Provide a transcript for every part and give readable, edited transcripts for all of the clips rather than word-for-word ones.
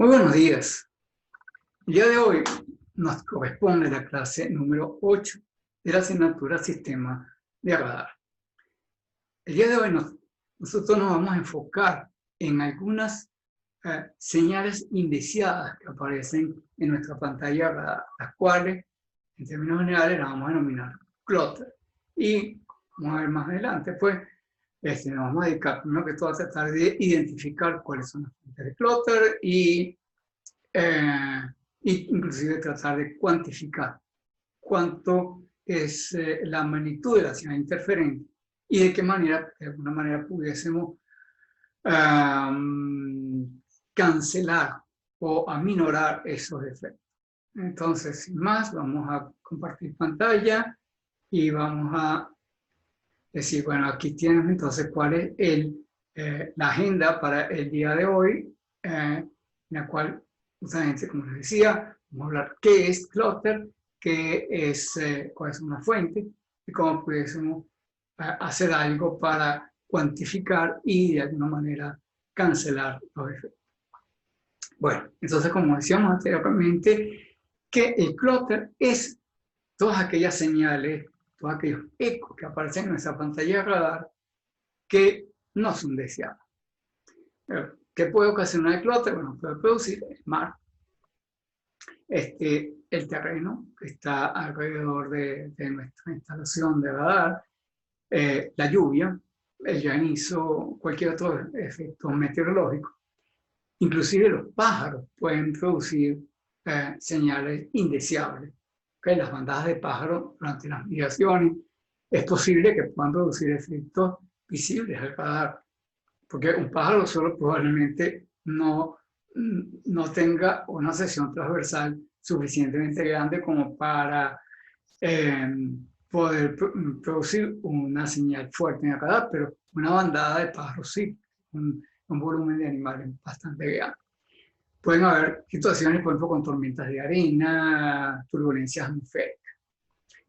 Muy buenos días. El día de hoy nos corresponde la clase número 8 de la asignatura Sistema de Radar. El día de hoy nosotros nos vamos a enfocar en algunas señales indeseadas que aparecen en nuestra pantalla de radar, las cuales, en términos generales, las vamos a denominar clutter. Y vamos a ver más adelante, pues, nos vamos a dedicar primero que todo a tratar de identificar cuáles son las fuentes de clutter y inclusive tratar de cuantificar cuánto es la magnitud de la señal interferente y de qué manera, de alguna manera, pudiésemos cancelar o aminorar esos efectos. Entonces, sin más, vamos a compartir pantalla y vamos a decir, bueno, aquí tienes entonces cuál es la agenda para el día de hoy, en la cual, justamente, como les decía, vamos a hablar qué es clutter, cuál es una fuente y cómo pudiésemos hacer algo para cuantificar y de alguna manera cancelar los efectos. Bueno, entonces, como decíamos anteriormente, que el clutter es todas aquellas señales, todos aquellos ecos que aparecen en nuestra pantalla de radar que no son deseados. ¿Qué puede ocasionar el clutter? Bueno, puede producir el mar, el terreno que está alrededor de nuestra instalación de radar, la lluvia, el granizo, cualquier otro efecto meteorológico. Inclusive los pájaros pueden producir señales indeseables. Las bandadas de pájaros durante las migraciones es posible que puedan producir efectos visibles al radar, porque un pájaro solo probablemente no tenga una sección transversal suficientemente grande como para poder producir una señal fuerte en el radar, pero una bandada de pájaros sí, un volumen de animales bastante grande. Pueden haber situaciones, por ejemplo, con tormentas de arena, turbulencias atmosféricas.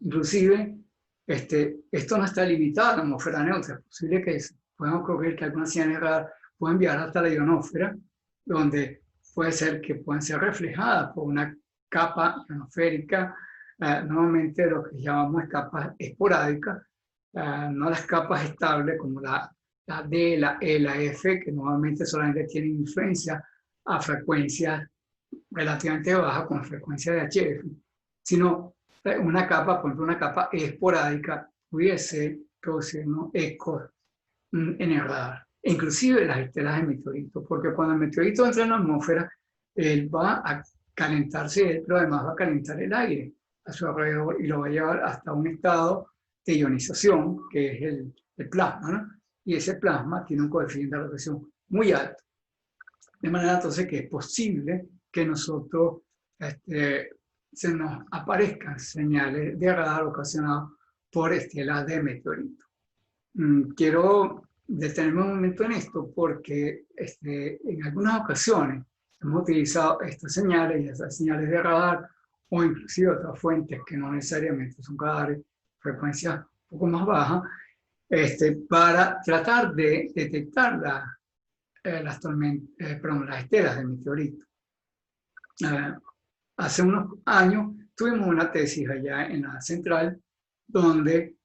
Inclusive, esto no está limitado a la atmósfera neutra. Es posible que puedan ocurrir que algunas señales de radar puedan viajar hasta la ionosfera, donde puede ser que puedan ser reflejadas por una capa ionosférica, normalmente lo que llamamos capas esporádicas, no las capas estables como la D, la E, la F, que normalmente solamente tienen influencia a frecuencias relativamente bajas con frecuencia de HF, sino una capa, por ejemplo, una capa esporádica pudiese producirnos ecos en el radar, inclusive las estelas de meteoritos, porque cuando el meteorito entra en la atmósfera, él va a calentarse, pero además va a calentar el aire a su alrededor y lo va a llevar hasta un estado de ionización, que es el plasma, ¿no? Y ese plasma tiene un coeficiente de radiación muy alto. De manera entonces que es posible que nosotros se nos aparezcan señales de radar ocasionadas por estelas de meteoritos. Quiero detenerme un momento en esto porque en algunas ocasiones hemos utilizado estas señales y esas señales de radar o inclusive otras fuentes que no necesariamente son radares, frecuencias un poco más bajas, para tratar de detectar las estelas de meteorito. Hace unos años tuvimos una tesis allá en la central donde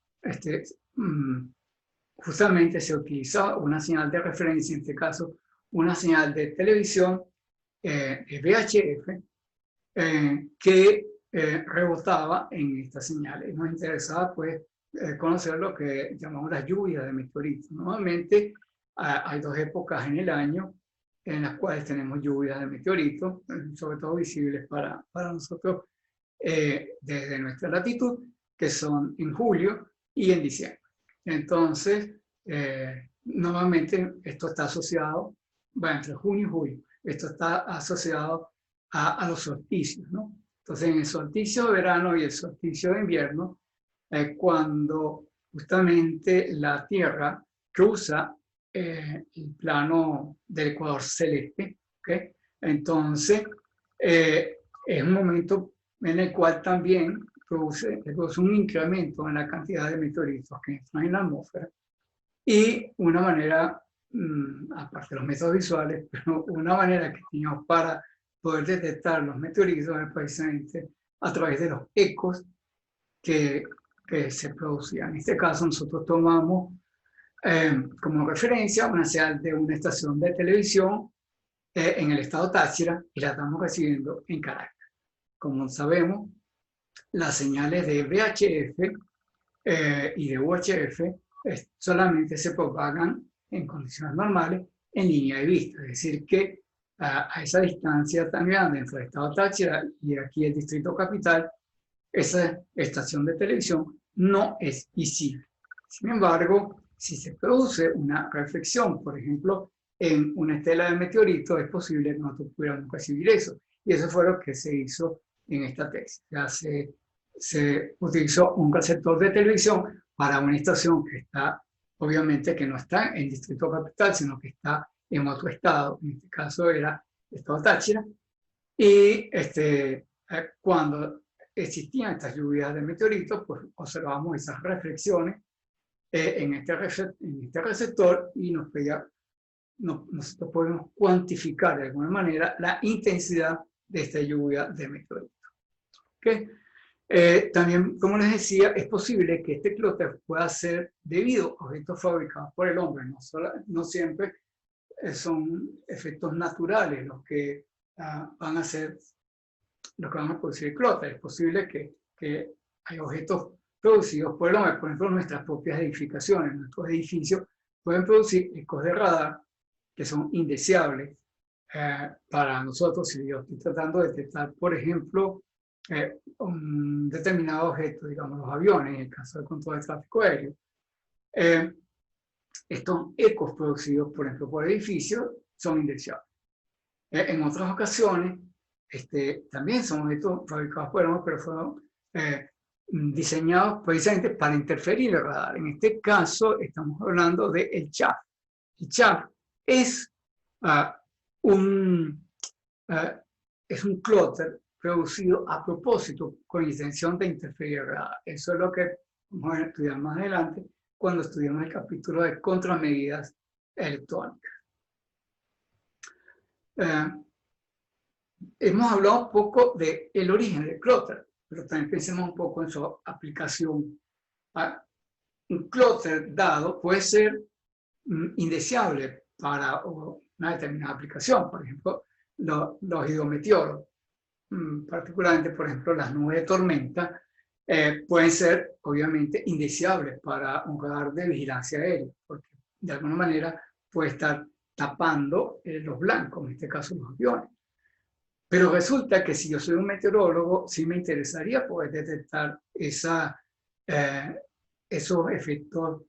justamente se utilizaba una señal de referencia, en este caso una señal de televisión de VHF que rebotaba en estas señales. Nos interesaba pues conocer lo que llamamos las lluvias de meteoritos. Normalmente hay dos épocas en el año en las cuales tenemos lluvias de meteoritos, sobre todo visibles para nosotros desde nuestra latitud, que son en julio y en diciembre. Entonces, normalmente esto está asociado, bueno, entre junio y julio, esto está asociado a los solsticios, ¿no? Entonces, en el solsticio de verano y el solsticio de invierno, cuando justamente la Tierra cruza el plano del ecuador celeste, ¿okay? Entonces, es un momento en el cual también produce un incremento en la cantidad de meteoritos que entran en la atmósfera y una manera, aparte de los métodos visuales, pero una manera que teníamos para poder detectar los meteoritos es precisamente a través de los ecos que se producían. En este caso nosotros tomamos como referencia una señal de una estación de televisión en el estado Táchira y la estamos recibiendo en Caracas. Como sabemos, las señales de VHF y de UHF solamente se propagan en condiciones normales en línea de vista, es decir que a esa distancia tan grande entre el estado Táchira y aquí el distrito capital, esa estación de televisión no es visible. Sin embargo, si se produce una reflexión, por ejemplo, en una estela de meteoritos, es posible que nosotros pudiéramos recibir eso. Y eso fue lo que se hizo en esta tesis. Ya se utilizó un receptor de televisión para una estación que está, obviamente, que no está en Distrito Capital, sino que está en otro estado. En este caso era el estado Táchira. Y cuando existían estas lluvias de meteoritos, pues observamos esas reflexiones en este receptor y nosotros podemos cuantificar de alguna manera la intensidad de esta lluvia de meteoritos. ¿Okay? También, como les decía, es posible que este clúster pueda ser debido a objetos fabricados por el hombre. No siempre son efectos naturales los que van a producir el clúster. Es posible que hay objetos producidos por el hombre, por ejemplo, nuestras propias edificaciones, nuestros edificios pueden producir ecos de radar que son indeseables para nosotros. Si yo estoy tratando de detectar, por ejemplo, un determinado objeto, digamos los aviones, en el caso del control del tráfico aéreo, estos ecos producidos, por ejemplo, por edificios, son indeseables. En otras ocasiones, también son objetos fabricados por el hombre, pero fueron diseñados precisamente para interferir el radar. En este caso, estamos hablando del chaff. El chaff es un clúster producido a propósito con intención de interferir el radar. Eso es lo que vamos a estudiar más adelante cuando estudiemos el capítulo de contramedidas electrónicas. Hemos hablado un poco del origen del clúster, pero también pensemos un poco en su aplicación. Un clúster dado puede ser indeseable para una determinada aplicación, por ejemplo, los hidrometeoros, particularmente, por ejemplo, las nubes de tormenta, pueden ser, obviamente, indeseables para un radar de vigilancia aérea, porque de alguna manera puede estar tapando los blancos, en este caso los aviones. Pero resulta que si yo soy un meteorólogo, sí me interesaría poder detectar esos efectos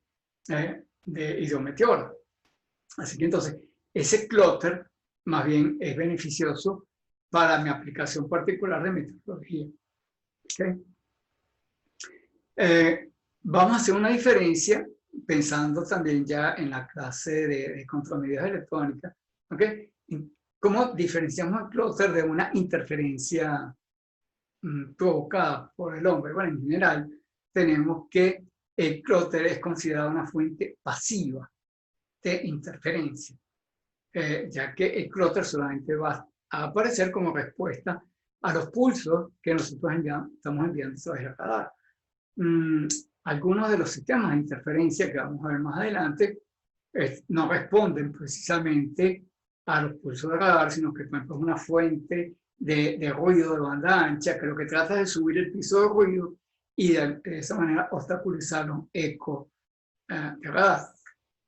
de hidrometeoros. Así que entonces, ese clúster más bien es beneficioso para mi aplicación particular de meteorología. ¿Okay? Vamos a hacer una diferencia pensando también ya en la clase de contramedidas electrónicas. ¿Okay? ¿Cómo diferenciamos el clúster de una interferencia provocada por el hombre? Bueno, en general tenemos que el clúster es considerado una fuente pasiva de interferencia, ya que el clúster solamente va a aparecer como respuesta a los pulsos que nosotros estamos enviando sobre el radar. Algunos de los sistemas de interferencia que vamos a ver más adelante no responden precisamente a los pulsos de radar, sino que, por ejemplo, es una fuente de ruido de banda ancha que lo que trata es de subir el piso de ruido y de esa manera obstaculizar los ecos de radar.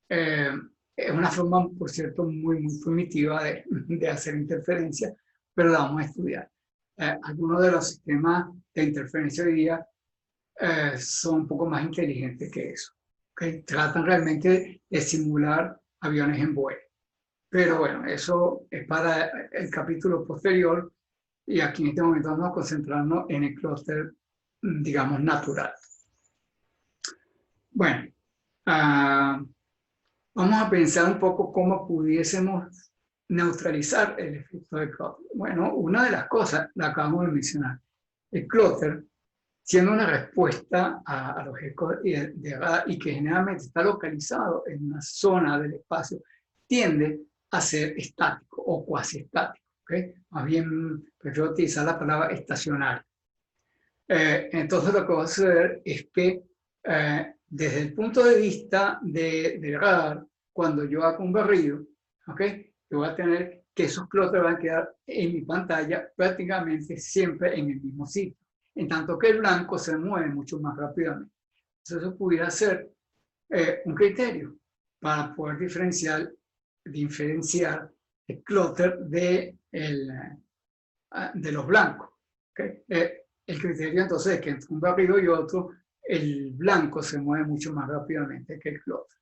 Es una forma, por cierto, muy primitiva de hacer interferencia, pero la vamos a estudiar. Algunos de los sistemas de interferencia hoy día son un poco más inteligentes que eso. ¿Okay? Tratan realmente de simular aviones en vuelo. Pero bueno, eso es para el capítulo posterior y aquí en este momento vamos a concentrarnos en el clúster, digamos, natural. Bueno, vamos a pensar un poco cómo pudiésemos neutralizar el efecto del clúster. Bueno, una de las cosas la acabamos de mencionar. El clúster, siendo una respuesta a los ecos de radar y que generalmente está localizado en una zona del espacio, tiende a ser estático o cuasi estático. ¿ok? Más bien prefiero utilizar la palabra estacionario. Entonces lo que va a suceder es que desde el punto de vista del radar, cuando yo hago un barrido, ¿ok? Yo voy a tener que esos clústeres van a quedar en mi pantalla prácticamente siempre en el mismo sitio, en tanto que el blanco se mueve mucho más rápidamente. Entonces eso pudiera ser un criterio para poder diferenciar el clúster de los blancos. ¿Okay? El criterio entonces es que entre un barrido y otro, el blanco se mueve mucho más rápidamente que el clúster.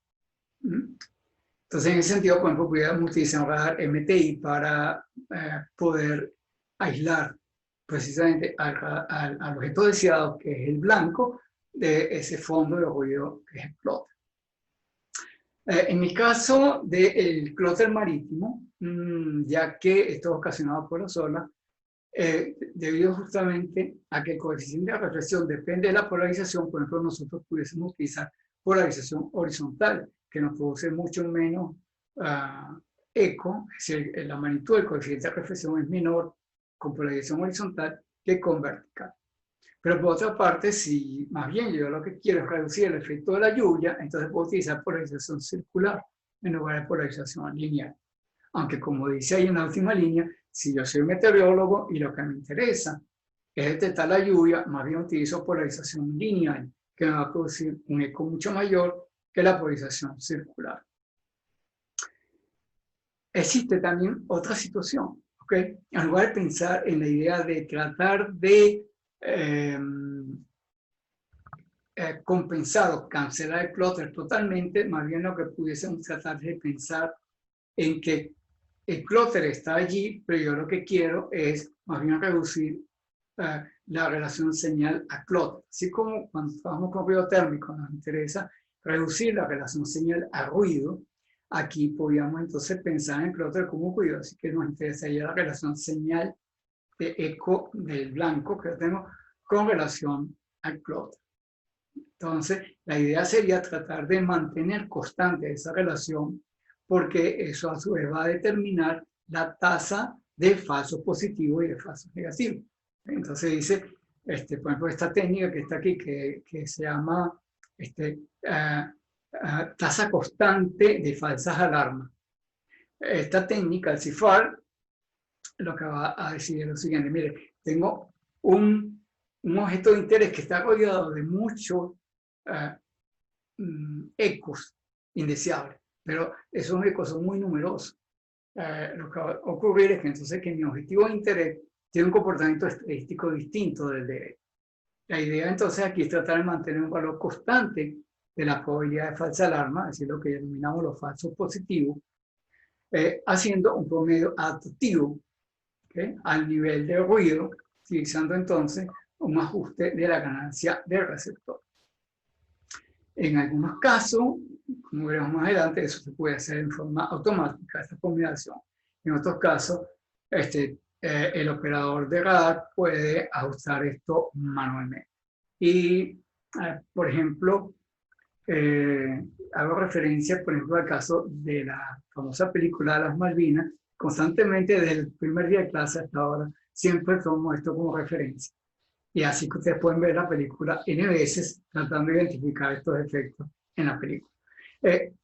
Entonces, en ese sentido, por ejemplo, pudiéramos utilizar un radar MTI para poder aislar precisamente al objeto deseado, que es el blanco, de ese fondo de ruido que es el clúster. En mi caso del clúster marítimo, ya que esto es ocasionado por las olas, debido justamente a que el coeficiente de reflexión depende de la polarización, por ejemplo, nosotros pudiésemos utilizar polarización horizontal, que nos produce mucho menos eco, es decir, la magnitud del coeficiente de reflexión es menor con polarización horizontal que con vertical. Pero por otra parte, si más bien yo lo que quiero es reducir el efecto de la lluvia, entonces puedo utilizar polarización circular en lugar de polarización lineal. Aunque como dice ahí en la última línea, si yo soy meteorólogo y lo que me interesa es detectar la lluvia, más bien utilizo polarización lineal, que me va a producir un eco mucho mayor que la polarización circular. Existe también otra situación, ¿ok? En lugar de pensar en la idea de tratar de compensar o cancelar el clúster totalmente, más bien lo que pudiésemos tratar de pensar en que el clúster está allí, pero yo lo que quiero es más bien reducir la relación señal a clúster. Así como cuando trabajamos con ruido térmico nos interesa reducir la relación señal a ruido, aquí podríamos entonces pensar en clúster como ruido, así que nos interesaría la relación señal de eco del blanco que tenemos con relación al clúster. Entonces, la idea sería tratar de mantener constante esa relación, porque eso a su vez va a determinar la tasa de falsos positivos y de falsos negativos. Entonces dice, por ejemplo, esta técnica que está aquí, que se llama tasa constante de falsas alarmas. Esta técnica, el CIFAR, lo que va a decir es lo siguiente: mire, tengo un objeto de interés que está rodeado de muchos ecos indeseables, pero esos ecos son muy numerosos. Lo que va a ocurrir es que entonces que mi objetivo de interés tiene un comportamiento estadístico distinto del de él. La idea entonces aquí es tratar de mantener un valor constante de la probabilidad de falsa alarma, es decir, lo que denominamos los falsos positivos, haciendo un promedio adaptativo, ¿okay?, al nivel de ruido, utilizando entonces un ajuste de la ganancia del receptor. En algunos casos, como veremos más adelante, eso se puede hacer en forma automática, esta combinación. En otros casos, el operador de radar puede ajustar esto manualmente. Y, por ejemplo, hago referencia, por ejemplo, al caso de la famosa película de las Malvinas. Constantemente, desde el primer día de clase hasta ahora, siempre tomo esto como referencia. Y así que ustedes pueden ver la película N veces tratando de identificar estos efectos en la película.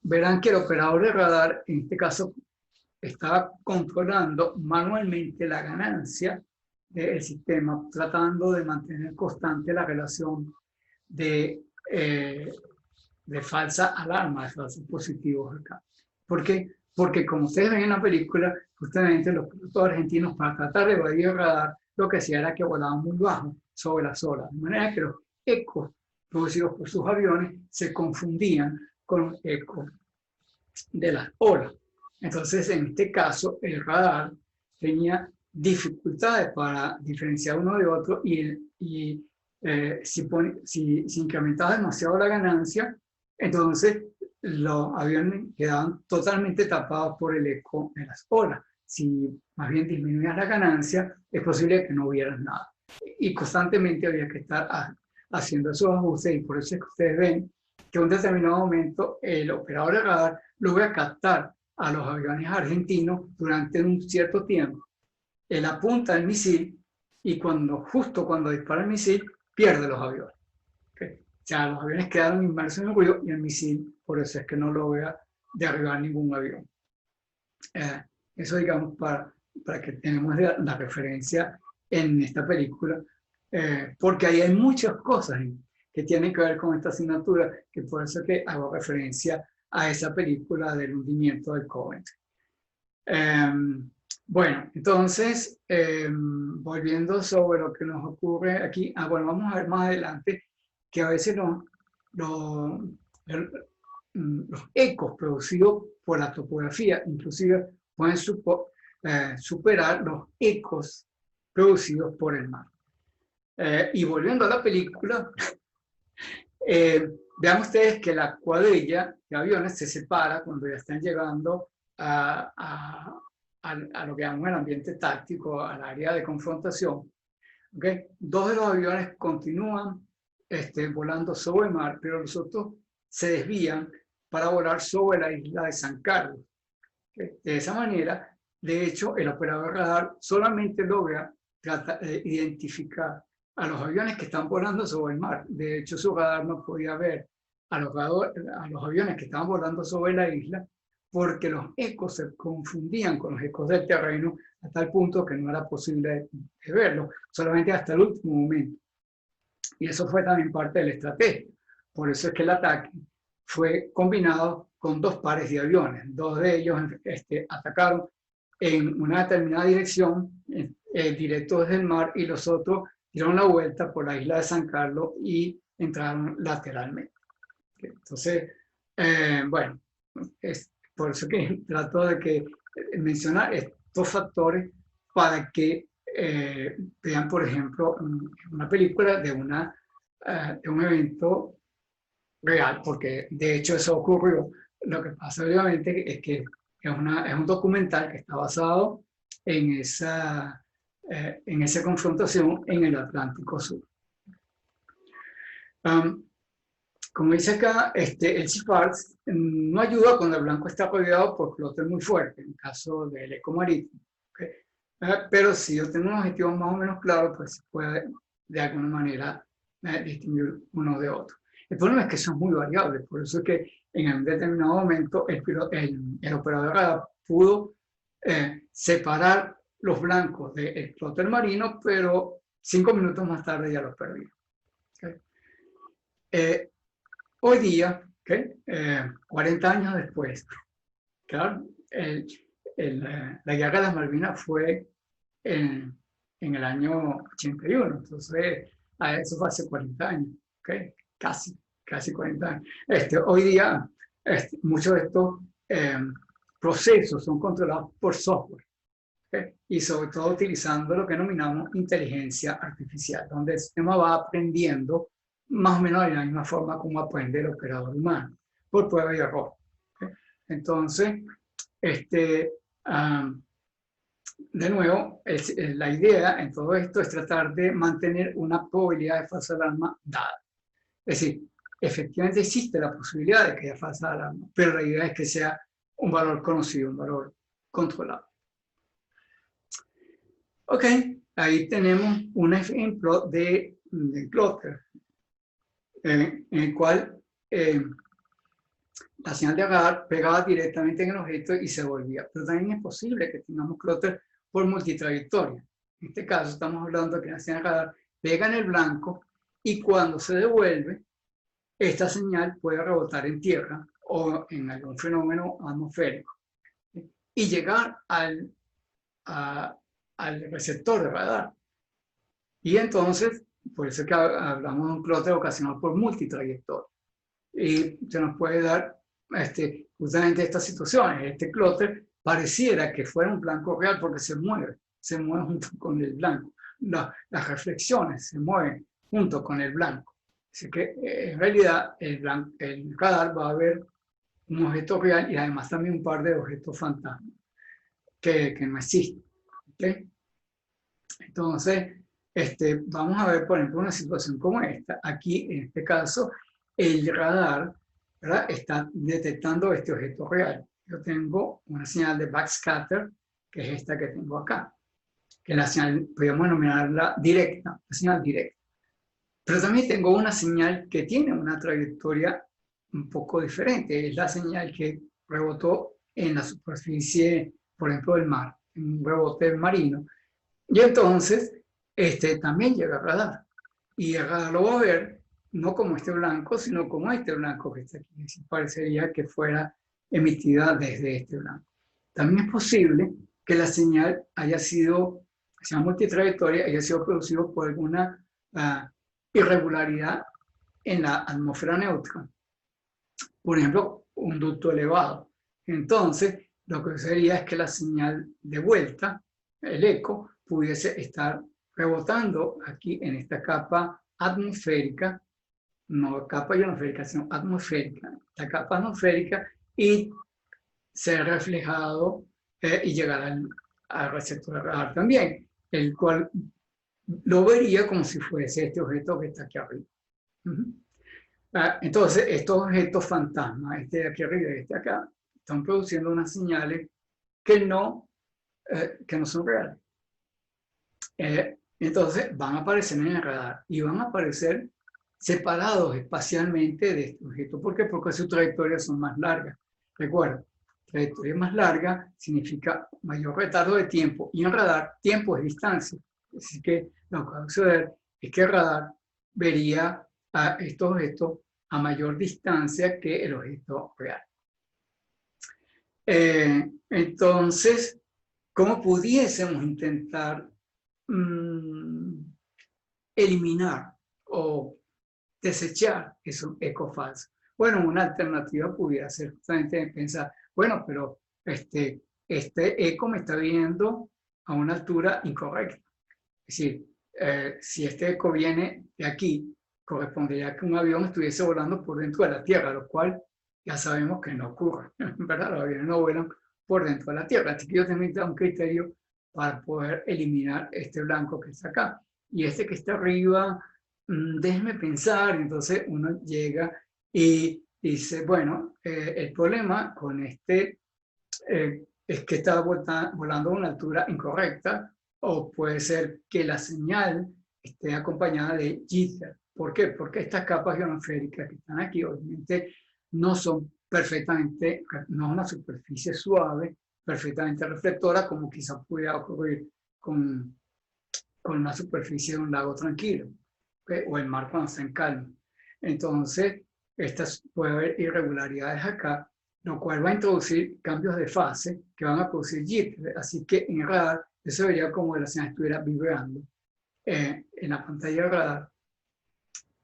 Verán que el operador de radar, en este caso, estaba controlando manualmente la ganancia del sistema, tratando de mantener constante la relación de falsa alarma, de falsos positivos acá. ¿Por qué? Porque como ustedes ven en la película, justamente los pilotos argentinos, para tratar de evadir el radar, lo que hacían era que volaban muy bajo sobre las olas, de manera que los ecos producidos por sus aviones se confundían con los ecos de las olas. Entonces, en este caso, el radar tenía dificultades para diferenciar uno de otro y si incrementaba demasiado la ganancia, entonces los aviones quedaban totalmente tapados por el eco de las olas. Si más bien disminuías la ganancia, es posible que no hubieras nada. Y constantemente había que estar haciendo esos ajustes, y por eso es que ustedes ven que en un determinado momento el operador de radar logra captar a los aviones argentinos durante un cierto tiempo, él apunta el misil y justo cuando dispara el misil, pierde los aviones. ¿Okay? O sea, los aviones quedaron inmersos en el ruido y el misil, por eso es que no logra derribar ningún avión. Eso, digamos, para que tengamos la referencia en esta película, porque ahí hay muchas cosas que tienen que ver con esta asignatura, que por eso que hago referencia a esa película del hundimiento del Coventry. Bueno, entonces, volviendo sobre lo que nos ocurre aquí, bueno, vamos a ver más adelante que a veces los ecos producidos por la topografía, inclusive pueden superar los ecos producidos por el mar. Y volviendo a la película, vean ustedes que la cuadrilla de aviones se separa cuando ya están llegando a lo que llamamos el ambiente táctico, al área de confrontación. ¿Okay? Dos de los aviones continúan volando sobre el mar, pero los otros se desvían para volar sobre la isla de San Carlos. ¿Okay? De esa manera, de hecho, el operador radar solamente logra identificar a los aviones que están volando sobre el mar. De hecho, su radar no podía ver a los aviones que estaban volando sobre la isla porque los ecos se confundían con los ecos del terreno a tal punto que no era posible de verlos, solamente hasta el último momento. Y eso fue también parte de la estrategia. Por eso es que el ataque fue combinado con dos pares de aviones. Dos de ellos atacaron en una determinada dirección, directo desde el mar, y los otros dieron la vuelta por la isla de San Carlos y entraron lateralmente. Entonces, bueno, es por eso que trato de mencionar estos factores para que vean, por ejemplo, una película de un evento real, porque de hecho eso ocurrió. Lo que pasa obviamente es que es un documental que está basado en esa confrontación en el Atlántico Sur. Como dice acá, el CIPARS no ayuda cuando el blanco está rodeado por clúster muy fuerte, en el caso del eco marítimo. ¿Okay? Pero si yo tengo un objetivo más o menos claro, pues se puede de alguna manera distinguir uno de otro. El problema es que son muy variables, por eso es que en un determinado momento el operador radar pudo separar los blancos del clúster marino, pero 5 minutos más tarde ya los perdí. ¿Okay? Hoy día, ¿okay? 40 años después, claro, la guerra de las Malvinas fue en el año 81, entonces eso fue hace 40 años, ¿okay? Casi 40 años. Hoy día, muchos de estos procesos son controlados por software, ¿okay? Y sobre todo utilizando lo que denominamos inteligencia artificial, donde el sistema va aprendiendo más o menos de la misma forma como aprende el operador humano, por prueba y error. ¿Okay? Entonces, de nuevo, la idea en todo esto es tratar de mantener una probabilidad de falsa alarma dada. Es decir, efectivamente existe la posibilidad de que haya falsa alarma, pero la idea es que sea un valor conocido, un valor controlado. Ok, ahí tenemos un ejemplo de clúster en el cual la señal de radar pegaba directamente en el objeto y se volvía. Pero también es posible que tengamos clúster por multitrayectoria. En este caso estamos hablando de que la señal de radar pega en el blanco y cuando se devuelve, esta señal puede rebotar en tierra o en algún fenómeno atmosférico y llegar al receptor de radar. Y entonces, por eso es que hablamos de un clúster ocasional por multitrayectoria. Y se nos puede dar justamente estas situaciones. Este clúster pareciera que fuera un blanco real porque se mueve junto con el blanco. Las reflexiones se mueven junto con el blanco. Así que en realidad el radar va a ver un objeto real y además también un par de objetos fantasmas que no existen. ¿Okay? Entonces, vamos a ver, por ejemplo, una situación como esta. Aquí, en este caso, el radar, ¿verdad?, está detectando este objeto real. Yo tengo una señal de backscatter, que es esta que tengo acá. que la señal, podríamos denominarla directa, la señal directa. Pero también tengo una señal que tiene una trayectoria un poco diferente. Es la señal que rebotó en la superficie, por ejemplo, del mar, en un rebote marino. Y entonces, también llega a radar. Y el radar lo va a ver no como este blanco, sino como este blanco que está aquí. Parecería que fuera emitida desde este blanco. También es posible que la señal haya sido, sea multitrayectoria, haya sido producida por alguna irregularidad en la atmósfera neutra. Por ejemplo, un ducto elevado. Entonces, lo que sería es que la señal de vuelta, el eco, pudiese estar rebotando aquí en esta capa atmosférica, no capa ionosférica, sino atmosférica, la capa atmosférica, y ser reflejado y llegar al receptor de radar también, el cual lo vería como si fuese este objeto que está aquí arriba. Entonces, estos objetos fantasmas, este de aquí arriba y este de acá, están produciendo unas señales que no son reales. Entonces, van a aparecer en el radar y van a aparecer separados espacialmente de este objeto. ¿Por qué? Porque sus trayectorias son más largas. Recuerda, trayectoria más larga significa mayor retardo de tiempo, y en radar, tiempo es distancia. Así que lo que va a suceder es que el radar vería a estos objetos a mayor distancia que el objeto real. Entonces, ¿cómo pudiésemos intentar eliminar o desechar esos ecos falsos? Bueno, una alternativa pudiera ser justamente pensar, bueno, pero este eco me está viniendo a una altura incorrecta. Es decir, si este eco viene de aquí, correspondería que un avión estuviese volando por dentro de la Tierra, lo cual ya sabemos que no ocurre, ¿verdad? Los aviones no vuelan por dentro de la Tierra. Así que yo tengo que dar un criterio para poder eliminar este blanco que está acá. Y este que está arriba, déjeme pensar. Entonces uno llega y dice, bueno, el problema con este es que está volando a una altura incorrecta, o puede ser que la señal esté acompañada de jitter. ¿Por qué? Porque estas capas ionosféricas que están aquí obviamente no son perfectamente, no es una superficie suave, perfectamente reflectora, como quizá pudiera ocurrir con una superficie de un lago tranquilo, ¿okay? O el mar cuando está en calma. Entonces, puede haber irregularidades acá, lo cual va a introducir cambios de fase que van a producir jitter. Así que en el radar, eso vería como la señal estuviera vibrando en la pantalla del radar,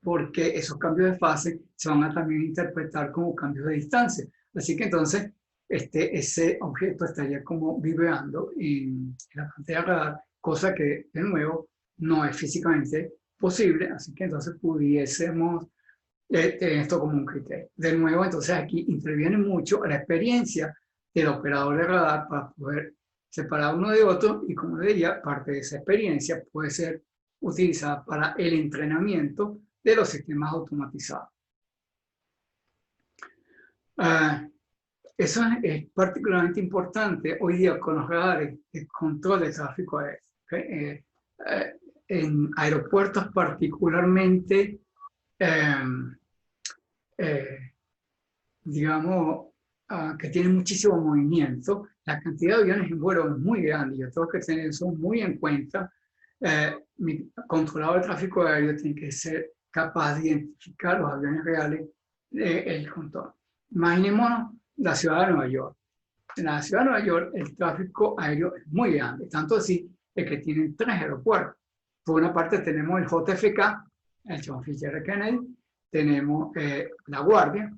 porque esos cambios de fase se van a también interpretar como cambios de distancia. Así que entonces ese objeto estaría como vibrando en la pantalla del radar, cosa que de nuevo no es físicamente posible. Así que entonces pudiésemos tener esto como un criterio. De nuevo, entonces aquí interviene mucho la experiencia del operador de radar para poder separar uno de otro, y como diría, parte de esa experiencia puede ser utilizada para el entrenamiento de los sistemas automatizados. Eso es particularmente importante hoy día con los radares de control de tráfico aéreo. ¿Okay? En aeropuertos particularmente, digamos, que tienen muchísimo movimiento, la cantidad de aviones en vuelo es muy grande. Yo tengo que tener eso muy en cuenta. Mi controlador de tráfico aéreo tiene que ser capaz de identificar los aviones reales del control. Imaginémonos la ciudad de Nueva York. En la ciudad de Nueva York el tráfico aéreo es muy grande, tanto así que tienen 3 aeropuertos. Por una parte tenemos el JFK, el John F. Kennedy, tenemos La Guardia,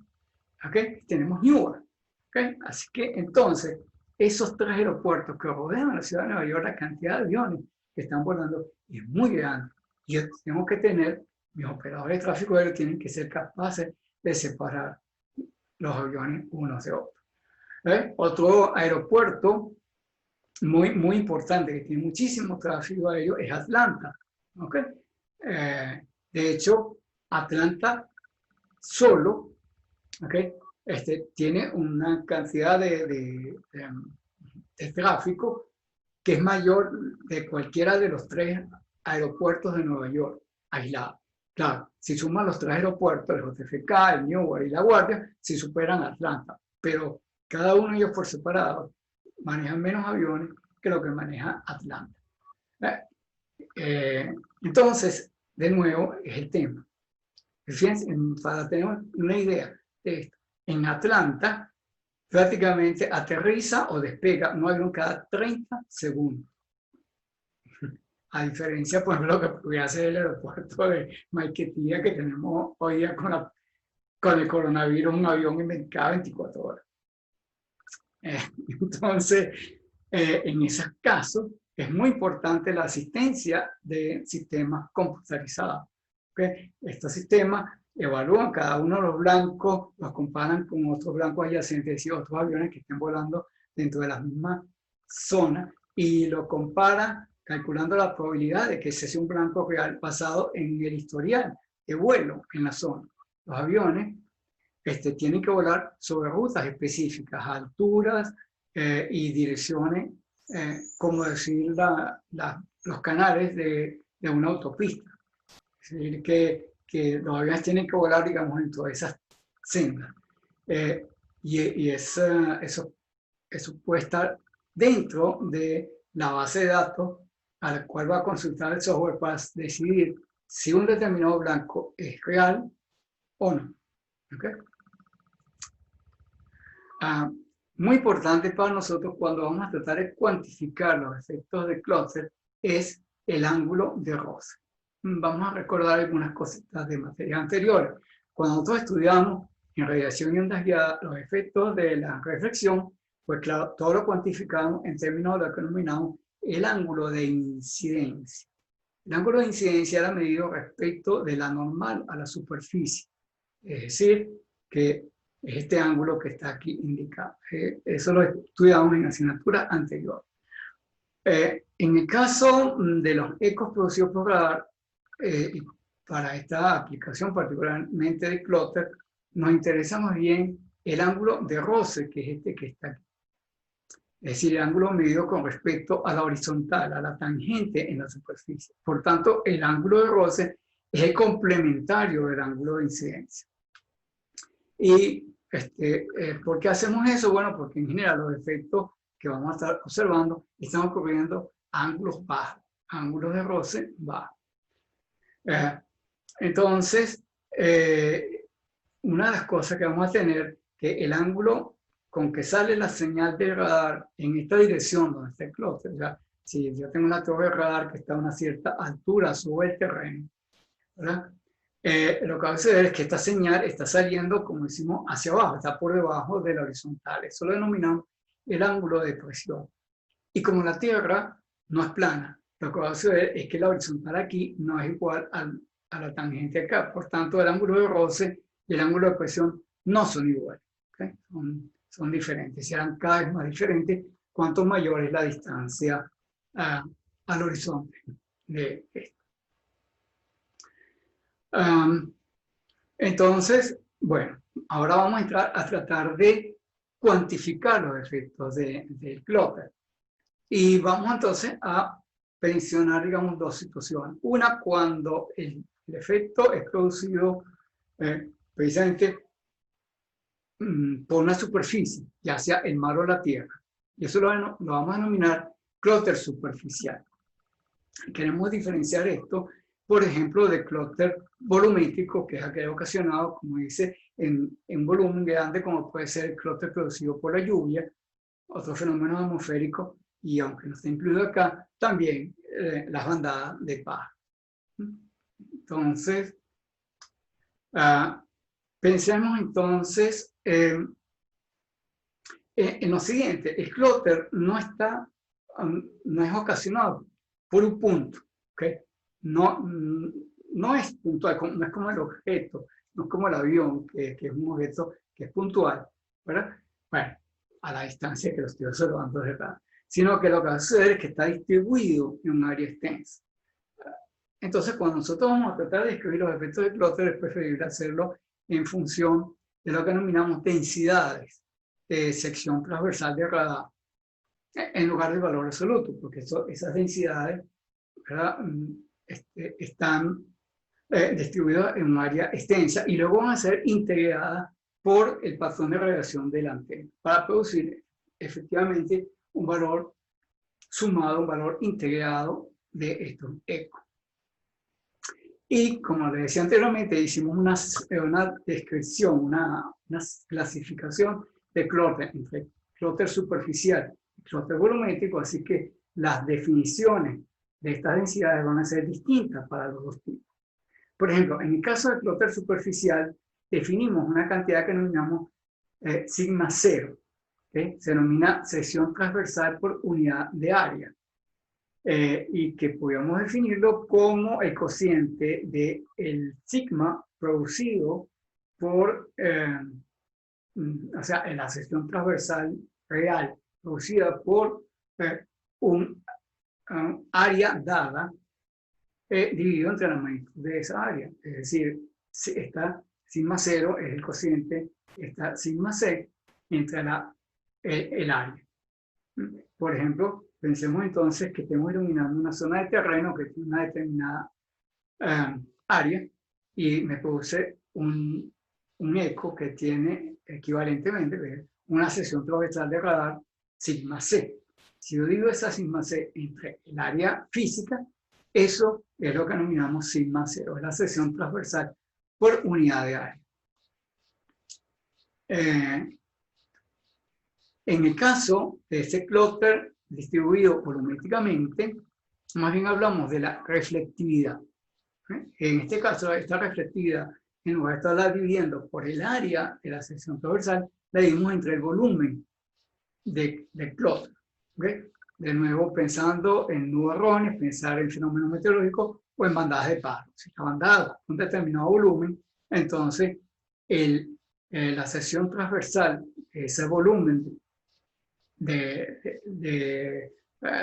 ¿okay? Tenemos Newark. ¿Okay? Así que entonces, esos 3 aeropuertos que rodean a la ciudad de Nueva York, la cantidad de aviones que están volando es muy grande. Y tenemos que tener, mis operadores de tráfico aéreo tienen que ser capaces de separar los aviones unos de otros. Otro aeropuerto muy importante que tiene muchísimo tráfico aéreo es Atlanta. ¿Okay? De hecho, Atlanta solo, ¿okay? Tiene una cantidad de tráfico que es mayor de cualquiera de los 3 aeropuertos de Nueva York, aislados. Claro, si suman los 3 aeropuertos, el JFK, el Newark y La Guardia, si superan Atlanta, pero cada uno de ellos por separado manejan menos aviones que lo que maneja Atlanta. Entonces, de nuevo, es el tema. Fíjense, para tener una idea de esto, en Atlanta prácticamente aterriza o despega un avión cada 30 segundos. A diferencia, por ejemplo, lo que pudiera ser el aeropuerto de Maiquetía, que tenemos hoy día con el coronavirus, un avión en cada 24 horas. Entonces, en esos casos, es muy importante la asistencia de sistemas computarizados. ¿Okay? Estos sistemas evalúan cada uno de los blancos, los comparan con otros blancos adyacentes y otros aviones que estén volando dentro de la misma zona y lo comparan calculando la probabilidad de que ese sea un blanco real basado en el historial de vuelo en la zona. Los aviones tienen que volar sobre rutas específicas, alturas y direcciones, como decir los canales de una autopista. Es decir, que los aviones tienen que volar, digamos, en todas esas sendas. Eso puede estar dentro de la base de datos a la cual va a consultar el software para decidir si un determinado blanco es real o no. ¿Okay? Muy importante para nosotros cuando vamos a tratar de cuantificar los efectos de clúster es el ángulo de roce. Vamos a recordar algunas cositas de materias anteriores. Cuando nosotros estudiamos en radiación y ondas guiadas los efectos de la reflexión, pues claro, todo lo cuantificamos en términos de lo que denominamos el ángulo de incidencia. El ángulo de incidencia era medido respecto de la normal a la superficie. Es decir, que es este ángulo que está aquí indicado. Eso lo estudiamos en la asignatura anterior. En el caso de los ecos producidos por radar, y para esta aplicación particularmente de clúster, nos interesa más bien el ángulo de roce, que es este que está aquí. Es decir, el ángulo medido con respecto a la horizontal, a la tangente en la superficie. Por tanto, el ángulo de roce es el complementario del ángulo de incidencia. ¿Y por qué hacemos eso? Bueno, porque en general los efectos que vamos a estar observando están ocurriendo a ángulos bajos, ángulos de roce bajos. Entonces, una de las cosas que vamos a tener que el ángulo con que sale la señal de radar en esta dirección donde está el clúster, ya, si yo tengo una torre de radar que está a una cierta altura sobre el terreno, ¿verdad? Lo que va a suceder es que esta señal está saliendo, como decimos, hacia abajo, está por debajo de la horizontal. Eso lo denominamos el ángulo de presión. Y como la Tierra no es plana, lo que va a suceder es que la horizontal aquí no es igual a la tangente acá. Por tanto, el ángulo de roce y el ángulo de presión no son iguales. ¿Okay? Son diferentes. Serán cada vez más diferentes cuanto mayor es la distancia al horizonte de esto. Entonces, bueno, ahora vamos a entrar a tratar de cuantificar los efectos del clúster. Y vamos entonces a mencionar, digamos, dos situaciones. Una, cuando el efecto es producido precisamente por una superficie, ya sea el mar o la tierra. Y eso lo vamos a denominar clúster superficial. Queremos diferenciar esto, por ejemplo, de clúster volumétrico, que es aquel ocasionado, como dice, en volumen grande, como puede ser el clúster producido por la lluvia, otro fenómeno atmosférico, y aunque no está incluido acá, también las bandadas de pájaros. Entonces, pensemos entonces en lo siguiente: el clúster no es ocasionado por un punto, ¿okay? No es puntual, no es como el objeto, no es como el avión, que es un objeto que es puntual, ¿verdad? Bueno, a la distancia que lo estoy observando desde acá, sino que lo que va a suceder es que está distribuido en un área extensa. Entonces, cuando nosotros vamos a tratar de describir los efectos del clúster, es preferible hacerlo en función de lo que denominamos densidades de sección transversal de radar. en lugar del valor absoluto, porque esas densidades, ¿verdad? Están distribuidas en un área extensa y luego van a ser integradas por el patrón de radiación de la antena para producir efectivamente un valor sumado, un valor integrado de estos ecos. Y como les decía anteriormente, hicimos una descripción, una clasificación de clúster entre clúster superficial y clúster volumétrico, así que las definiciones de estas densidades van a ser distintas para los dos tipos. Por ejemplo, en el caso del clúster superficial, definimos una cantidad que denominamos sigma cero, ¿okay? Se denomina sección transversal por unidad de área. Y que podíamos definirlo como el cociente del sigma producido por, o sea, en la sección transversal real producida por un área dada dividido entre la magnitud de esa área. Es decir, esta sigma cero es el cociente, esta sigma c entre el área. Por ejemplo, pensemos entonces que estemos iluminando una zona de terreno que tiene una determinada área y me produce un eco que tiene equivalentemente una sección transversal de radar sigma c. Si yo digo esa sigma c entre el área física, eso es lo que denominamos sigma cero, es la sección transversal por unidad de área. En el caso de este clúster distribuido volumétricamente, más bien hablamos de la reflectividad. En este caso, esta reflectividad, en lugar de estarla dividiendo por el área de la sección transversal, la dividimos entre el volumen del clúster. ¿Okay? De nuevo, pensando en nubarrones, pensar en fenómenos meteorológicos o en bandadas de pájaros. Si la bandada un determinado volumen, entonces la sección transversal, ese volumen de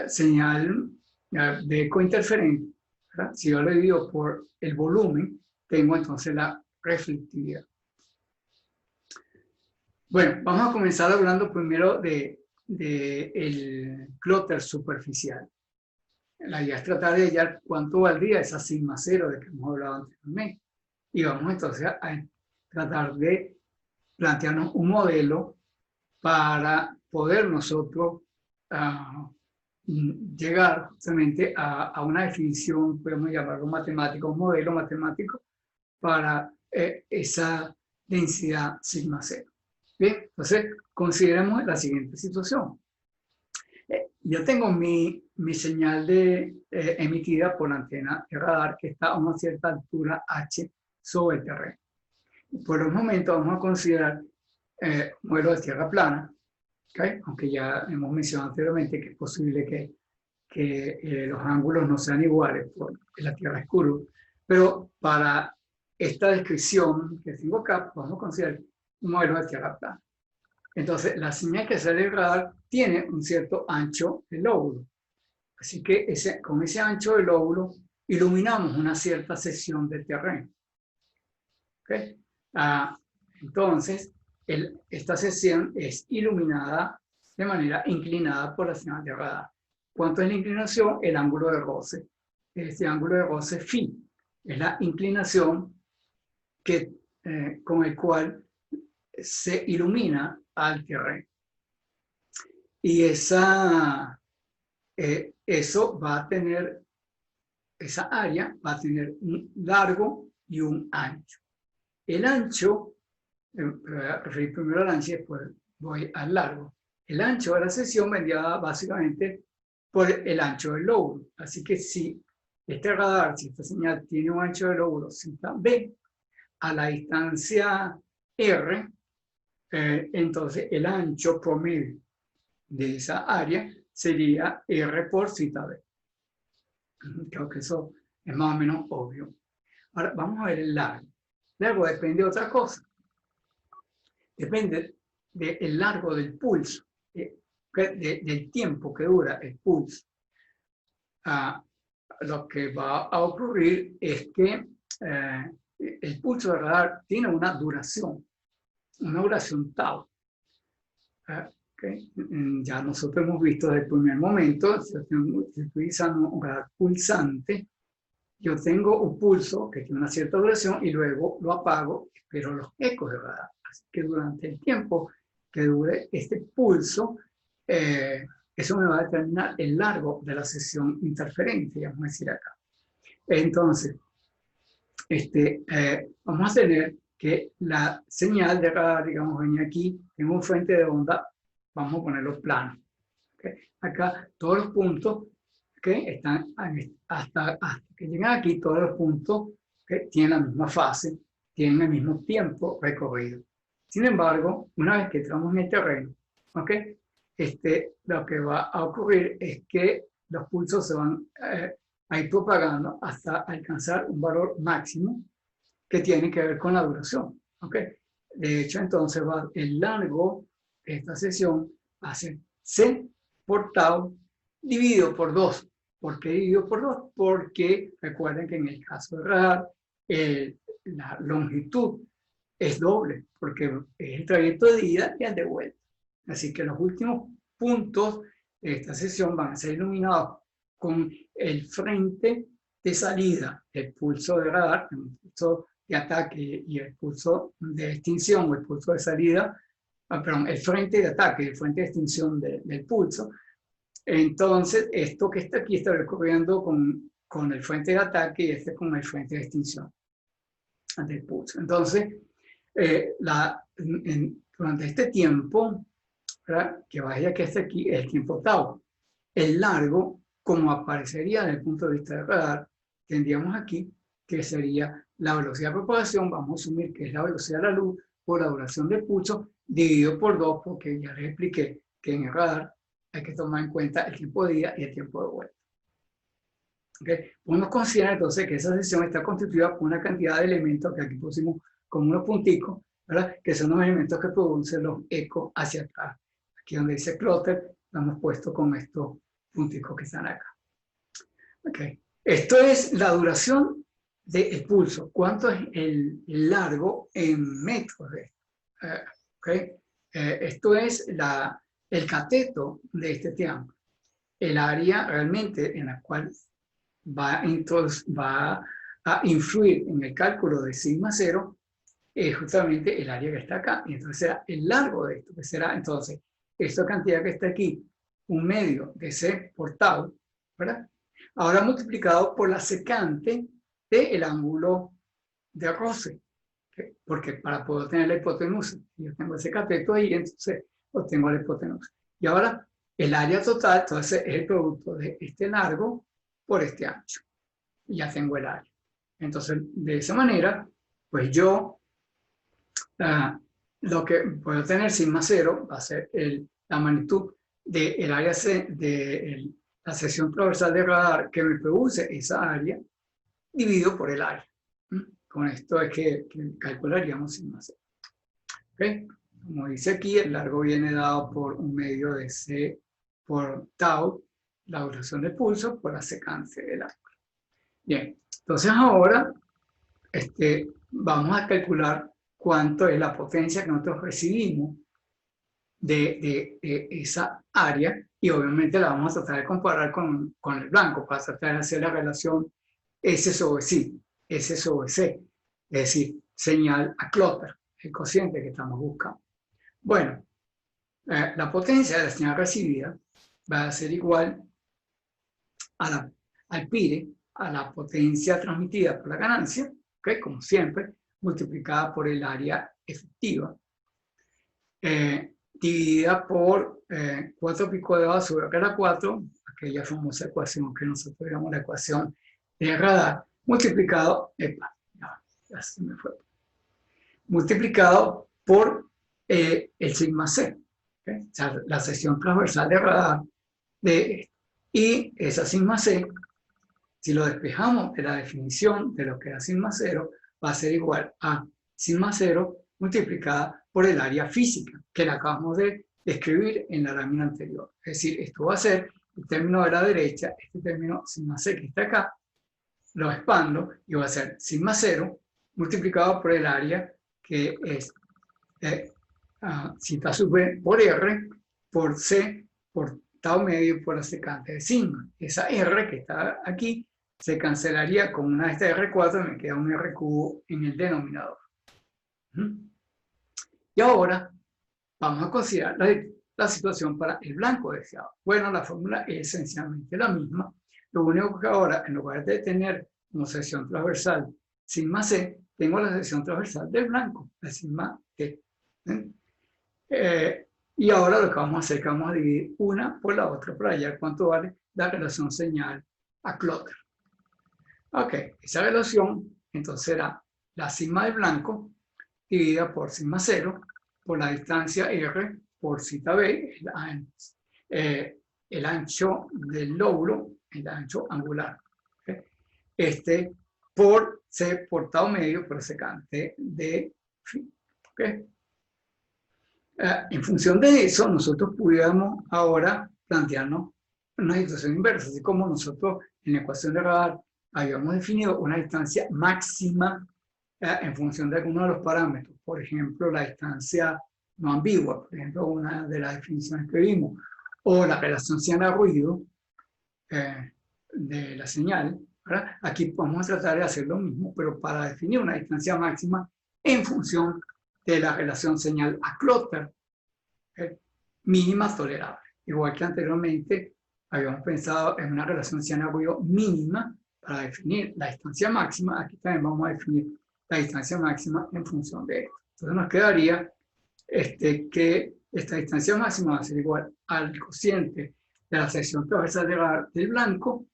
señal de ecointerferencia, ¿verdad? Si yo lo divido por el volumen, tengo entonces la reflectividad. Bueno, vamos a comenzar hablando primero el clúster superficial. La idea es tratar de hallar cuánto valdría esa sigma cero de que hemos hablado anteriormente. Y vamos entonces a tratar de plantearnos un modelo para poder nosotros llegar justamente a una definición, podemos llamarlo matemática, un modelo matemático para esa densidad sigma cero. Bien, entonces consideremos la siguiente situación. Yo tengo mi señal emitida por la antena de radar que está a una cierta altura h sobre el terreno. Por el momento vamos a considerar un modelo de tierra plana, ¿okay? Aunque ya hemos mencionado anteriormente que es posible que los ángulos no sean iguales porque la tierra es curva, pero para esta descripción que tengo acá, vamos a considerar un modelo de tierra plana. Entonces, la señal que sale del radar tiene un cierto ancho de lóbulo. Así que con ese ancho de lóbulo iluminamos una cierta sección del terreno. ¿Okay? Entonces, esta sección es iluminada de manera inclinada por la señal de radar. ¿Cuánto es la inclinación? El ángulo de roce. Este ángulo de roce phi es la inclinación con el cual se ilumina al terreno. Y eso va a tener, esa área va a tener un largo y un ancho. El ancho, voy a referir primero al ancho y después voy al largo. El ancho de la sección vendría básicamente por el ancho del lóbulo. Así que si este radar, si esta señal tiene un ancho de lóbulo sigma b, a la distancia r, entonces el ancho promedio de esa área sería r por zeta b. Creo que eso es más o menos obvio. Ahora vamos a ver el largo. El largo depende de otra cosa. Depende del largo del pulso, del tiempo que dura el pulso. Lo que va a ocurrir es que el pulso de radar tiene una duración tau. ¿Okay? Ya nosotros hemos visto desde el primer momento, si estoy utilizando un radar pulsante, yo tengo un pulso que tiene una cierta duración y luego lo apago, espero los ecos de radar. Así que durante el tiempo que dure este pulso, eso me va a determinar el largo de la sesión interferente, vamos a decir acá. Entonces, vamos a tener que la señal de radar, digamos, venía aquí, tengo un frente de onda, vamos a ponerlo plano. ¿Okay? Acá todos los puntos que están hasta que llegan aquí, todos los puntos que tienen la misma fase, tienen el mismo tiempo recorrido. Sin embargo, una vez que entramos en el terreno, ¿okay? Lo que va a ocurrir es que los pulsos se van a ir propagando hasta alcanzar un valor máximo que tiene que ver con la duración. ¿Okay? De hecho, entonces va el largo de esta sesión va a ser C por tau dividido por 2. ¿Por qué dividido por 2? Porque recuerden que en el caso de radar, la longitud es doble, porque es el trayecto de ida y el de vuelta. Así que los últimos puntos de esta sesión van a ser iluminados con el frente de salida, el pulso de radar, el pulso de ataque y el pulso de extinción o el pulso de salida, perdón, el frente de ataque y el frente de extinción del pulso. Entonces, esto que está aquí está recorriendo con el frente de ataque y con el frente de extinción del pulso. Entonces, durante este tiempo, ¿verdad? Que vaya que esté aquí, el tiempo tau. El largo, como aparecería desde el punto de vista del radar, tendríamos aquí que sería la velocidad de propagación, vamos a asumir que es la velocidad de la luz por la duración del pulso, dividido por 2, porque ya les expliqué que en el radar hay que tomar en cuenta el tiempo de ida y el tiempo de vuelta. ¿Okay? Podemos considerar entonces que esa sesión está constituida por una cantidad de elementos que aquí pusimos como unos punticos, ¿verdad? Que son los elementos que producen los ecos hacia atrás. Aquí donde dice cluster, lo hemos puesto con estos punticos que están acá. Okay. Esto es la duración del pulso. ¿Cuánto es el largo en metros de esto? Okay. Esto es el cateto de este triángulo. El área realmente en la cual va a influir en el cálculo de sigma cero es justamente el área que está acá. Y entonces será el largo de esto, que será entonces esta cantidad que está aquí, 1/2 de C por tau, ¿verdad? Ahora multiplicado por la secante del ángulo de roce. ¿Okay? Porque para poder obtener la hipotenusa, yo tengo ese cateto ahí, entonces obtengo la hipotenusa. Y ahora el área total, entonces es el producto de este largo por este ancho. Y ya tengo el área. Entonces, de esa manera, pues yo lo que puedo tener sigma cero va a ser la magnitud del área de la sección transversal de radar que me produce esa área dividido por el área. Con esto es que calcularíamos sigma cero. ¿Okay? Como dice aquí, el largo viene dado por 1/2 de C por tau, la duración del pulso, por la secante del ángulo. Bien, entonces ahora vamos a calcular cuánto es la potencia que nosotros recibimos de esa área y obviamente la vamos a tratar de comparar con el blanco para tratar de hacer la relación S sobre C, S sobre C, es decir, señal a Clutter, el cociente que estamos buscando. Bueno, la potencia de la señal recibida va a ser igual al PIRE, a la potencia transmitida por la ganancia, ¿okay? Como siempre, multiplicada por el área efectiva, dividida por 4 pico de base sobre la 4, aquella famosa ecuación que nosotros llamamos la ecuación de radar, multiplicado, ya se me fue, multiplicado por el sigma C, ¿okay? O sea, la sección transversal de radar, y esa sigma C, si lo despejamos de la definición de lo que era sigma cero, va a ser igual a sigma cero multiplicada por el área física, que la acabamos de describir en la lámina anterior. Es decir, esto va a ser el término de la derecha, este término sigma c que está acá, lo expando y va a ser sigma cero multiplicado por el área que es cita sub b por r, por C por tau medio por la secante de sigma. Esa R que está aquí se cancelaría con una de estas R4 y me queda un R cubo en el denominador. Y ahora vamos a considerar la situación para el blanco deseado. Bueno, la fórmula es esencialmente la misma. Lo único que ahora, en lugar de tener como sección transversal sigma C, tengo la sección transversal del blanco, la sigma T. Y ahora lo que vamos a hacer es que vamos a dividir una por la otra para hallar cuánto vale la relación señal a clúster. Ok, esa relación entonces será la sigma del blanco dividida por sigma 0 por la distancia R por zeta B, el ancho del lóbulo, el ancho angular. ¿Okay? Por C por tau medio por secante de phi. ¿Okay? En función de eso, nosotros pudiéramos ahora plantearnos una situación inversa, así como nosotros en la ecuación de radar habíamos definido una distancia máxima en función de alguno de los parámetros. Por ejemplo, la distancia no ambigua, por ejemplo, una de las definiciones que vimos, o la relación señal-ruido de la señal. ¿Verdad? Aquí vamos a tratar de hacer lo mismo, pero para definir una distancia máxima en función de la relación señal a clúster mínima tolerable. Igual que anteriormente habíamos pensado en una relación señal-ruido mínima para definir la distancia máxima. Aquí también vamos a definir la distancia máxima en función de esto. Entonces nos quedaría que esta distancia máxima va a ser igual al cociente de la sección transversal del blanco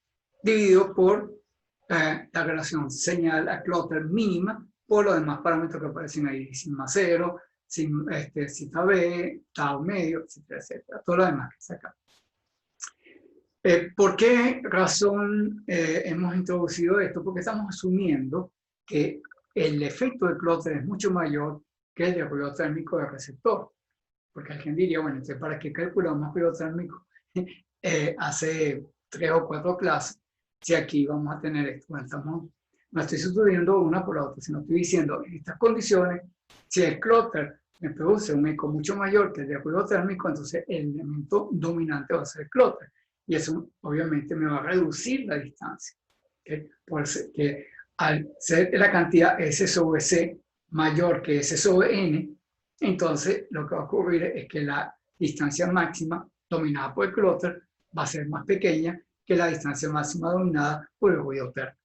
dividido por la relación señal a clúster mínima por los demás parámetros que aparecen ahí, sigma 0, zeta B, tau medio, etcétera, etcétera. Todo lo demás que está acá. ¿Por qué razón hemos introducido esto? Porque estamos asumiendo que el efecto del clúster es mucho mayor que el de ruido térmico del receptor. Porque alguien diría, bueno, entonces, ¿para qué calculamos ruido térmico hace 3 o 4 clases? Si aquí vamos a tener esto. Bueno, no estoy sustituyendo una por la otra, sino estoy diciendo, en estas condiciones, si el clúster me produce un eco mucho mayor que el de ruido térmico, entonces el elemento dominante va a ser el clúster. Y eso obviamente me va a reducir la distancia. ¿Okay? Por ser que al ser la cantidad S sobre C mayor que S sobre N, entonces lo que va a ocurrir es que la distancia máxima dominada por el clúster va a ser más pequeña que la distancia máxima dominada por el ruido térmico.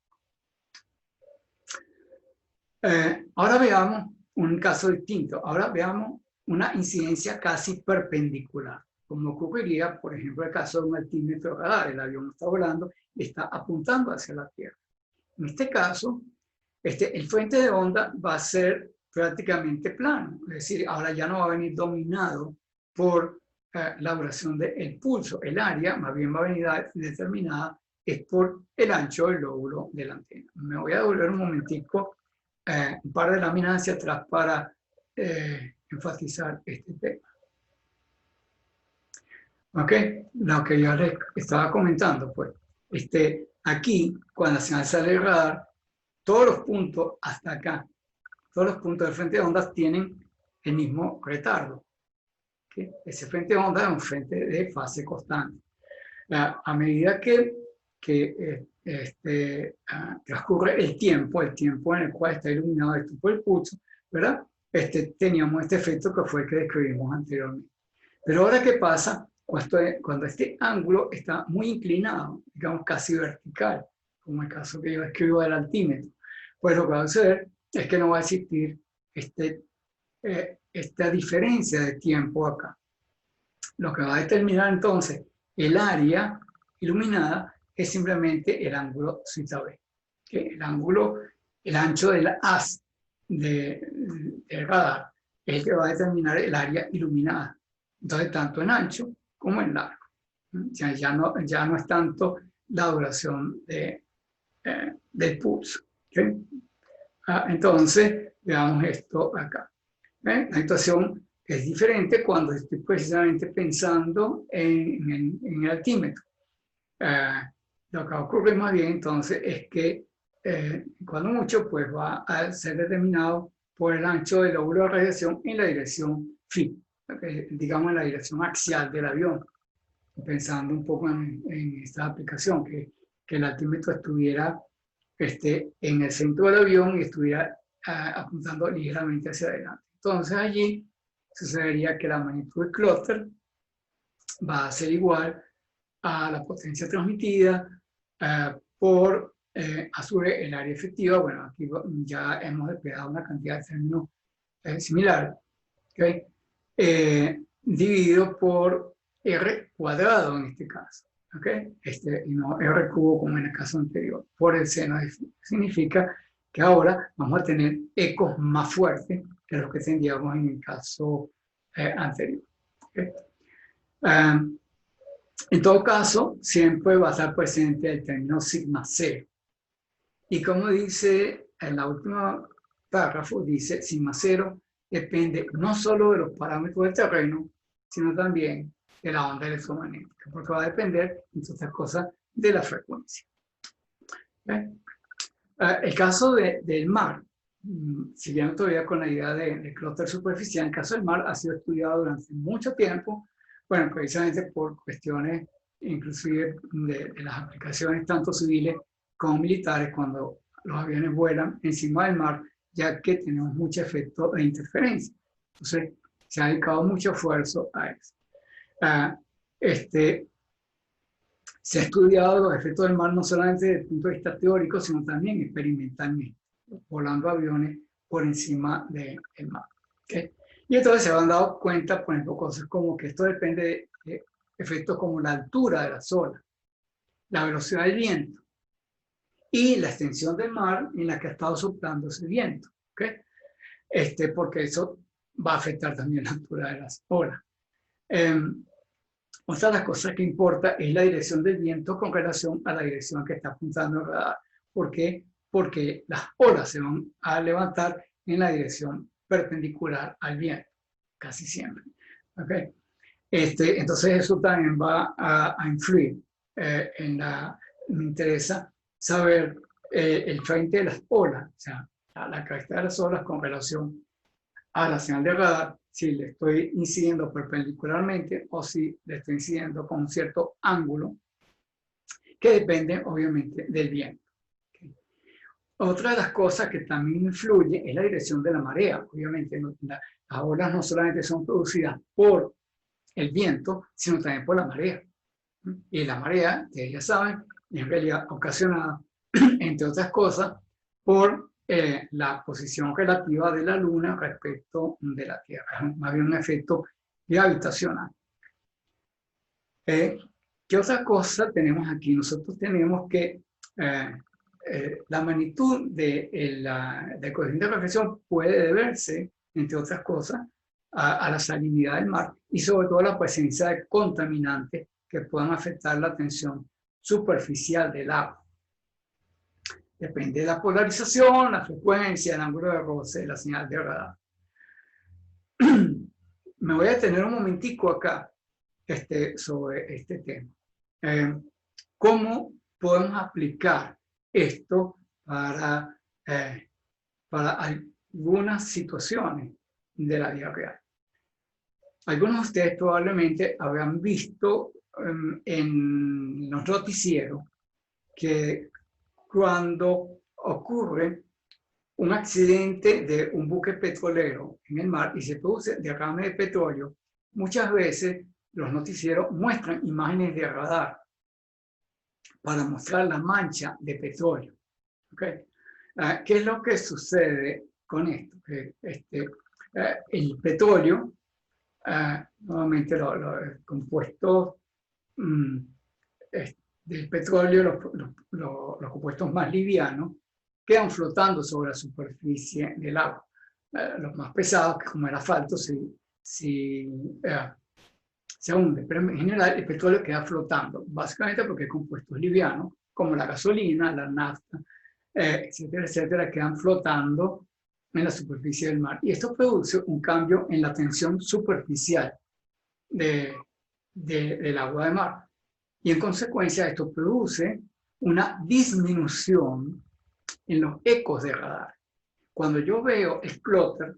Ahora veamos un caso distinto. Ahora veamos una incidencia casi perpendicular, como ocurriría, por ejemplo, el caso de un altímetro radar. El avión está volando y está apuntando hacia la Tierra. En este caso, el frente de onda va a ser prácticamente plano. Es decir, ahora ya no va a venir dominado por la duración del pulso. El área más bien va a venir determinada es por el ancho del lóbulo de la antena. Me voy a devolver un momentico un par de láminas hacia atrás para enfatizar este tema. ¿Ok? Lo que yo les estaba comentando, pues, aquí, cuando se sale el radar, todos los puntos hasta acá, todos los puntos del frente de ondas tienen el mismo retardo. ¿Okay? Ese frente de ondas es un frente de fase constante. A medida que transcurre el tiempo en el cual está iluminado esto por el pulso, ¿verdad? Teníamos este efecto que fue el que describimos anteriormente. Pero ahora, ¿qué pasa? Cuando este ángulo está muy inclinado, digamos casi vertical, como el caso que yo escribo del altímetro, pues lo que va a suceder es que no va a existir esta diferencia de tiempo acá. Lo que va a determinar entonces el área iluminada es simplemente el ángulo zeta B. ¿Okay? El ancho del haz del radar es el que va a determinar el área iluminada. Entonces, tanto en ancho como en largo. Ya no es tanto la duración del pulso. ¿Okay? Entonces, veamos esto acá. La situación es diferente cuando estoy precisamente pensando en el altímetro. Lo que ocurre más bien entonces es que cuando mucho pues va a ser determinado por el ancho del lóbulo de radiación en la dirección phi. digamos, en la dirección axial del avión, pensando un poco en esta aplicación, que el altímetro estuviera en el centro del avión y estuviera apuntando ligeramente hacia adelante. Entonces allí sucedería que la magnitud de clúster va a ser igual a la potencia transmitida por, a su vez, el área efectiva. Bueno, aquí ya hemos desplegado una cantidad de términos similares, ¿okay? Dividido por R cuadrado en este caso, ¿okay? Y no R cubo como en el caso anterior, por el seno. Significa que ahora vamos a tener ecos más fuertes que los que tendríamos en el caso anterior, ¿okay? En todo caso, siempre va a estar presente el término sigma cero. Y como dice en la última párrafo, dice sigma cero depende no solo de los parámetros del terreno, sino también de la onda electromagnética, porque va a depender, entre otras cosas, de la frecuencia. El caso del mar, siguiendo todavía con la idea de clúster superficial, el caso del mar ha sido estudiado durante mucho tiempo, bueno, precisamente por cuestiones inclusive de las aplicaciones tanto civiles como militares, cuando los aviones vuelan encima del mar, ya que tenemos mucho efecto de interferencia. Entonces, se ha dedicado mucho esfuerzo a eso. Se ha estudiado los efectos del mar no solamente desde el punto de vista teórico, sino también experimentalmente, volando aviones por encima del mar. ¿Okay? Y entonces se han dado cuenta, por ejemplo, cosas como que esto depende de efectos como la altura de las olas, la velocidad del viento y la extensión del mar en la que ha estado soplando ese viento. ¿Okay? Porque eso va a afectar también la altura de las olas. Otra de las cosas que importa es la dirección del viento con relación a la dirección que está apuntando el radar. ¿Por qué? Porque las olas se van a levantar en la dirección perpendicular al viento, casi siempre. ¿Okay? Entonces eso también va a influir me interesa saber el frente de las olas, o sea, la característica de las olas con relación a la señal de radar, si le estoy incidiendo perpendicularmente o si le estoy incidiendo con un cierto ángulo, que depende obviamente del viento. ¿Okay? Otra de las cosas que también influye es la dirección de la marea. Obviamente las olas no solamente son producidas por el viento, sino también por la marea. Y la marea, ustedes ya saben, es en realidad ocasionada, entre otras cosas, por la posición relativa de la Luna respecto de la Tierra. Más bien un efecto gravitacional. ¿Qué otra cosa tenemos aquí? Nosotros tenemos que la magnitud del coeficiente de reflexión puede deberse, entre otras cosas, a la salinidad del mar y sobre todo a la presencia de contaminantes que puedan afectar la tensión superficial del agua. Depende de la polarización, la frecuencia, el ángulo de roce de la señal de radar. Me voy a detener un momentico acá sobre este tema. ¿Cómo podemos aplicar esto para algunas situaciones de la vida real? Algunos de ustedes probablemente habrán visto en los noticieros que cuando ocurre un accidente de un buque petrolero en el mar y se produce derrame de petróleo, muchas veces los noticieros muestran imágenes de radar para mostrar la mancha de petróleo. ¿Okay? ¿Qué es lo que sucede con esto? El petróleo, nuevamente los compuestos del petróleo, los compuestos más livianos, quedan flotando sobre la superficie del agua. Los más pesados, como el asfalto, se hunde, pero en general el petróleo queda flotando, básicamente porque compuestos livianos, como la gasolina, la nafta, etcétera, etcétera, quedan flotando en la superficie del mar. Y esto produce un cambio en la tensión superficial del agua de mar. Y en consecuencia esto produce una disminución en los ecos de radar. Cuando yo veo el plotter,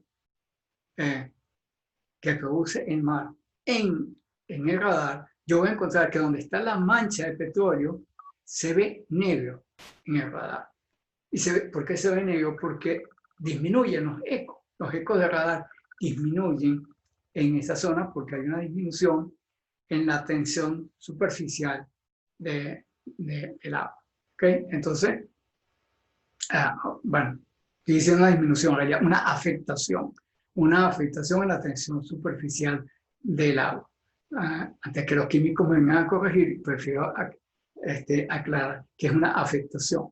que produce el mar en el radar, yo voy a encontrar que donde está la mancha de petróleo se ve negro en el radar. ¿Y por qué se ve negro? Porque disminuyen los ecos. Los ecos de radar disminuyen en esa zona porque hay una disminución en la tensión superficial del agua. ¿Okay? Entonces, bueno, dice una disminución, una afectación en la tensión superficial del agua. Antes que los químicos me vengan a corregir, prefiero aclarar que es una afectación,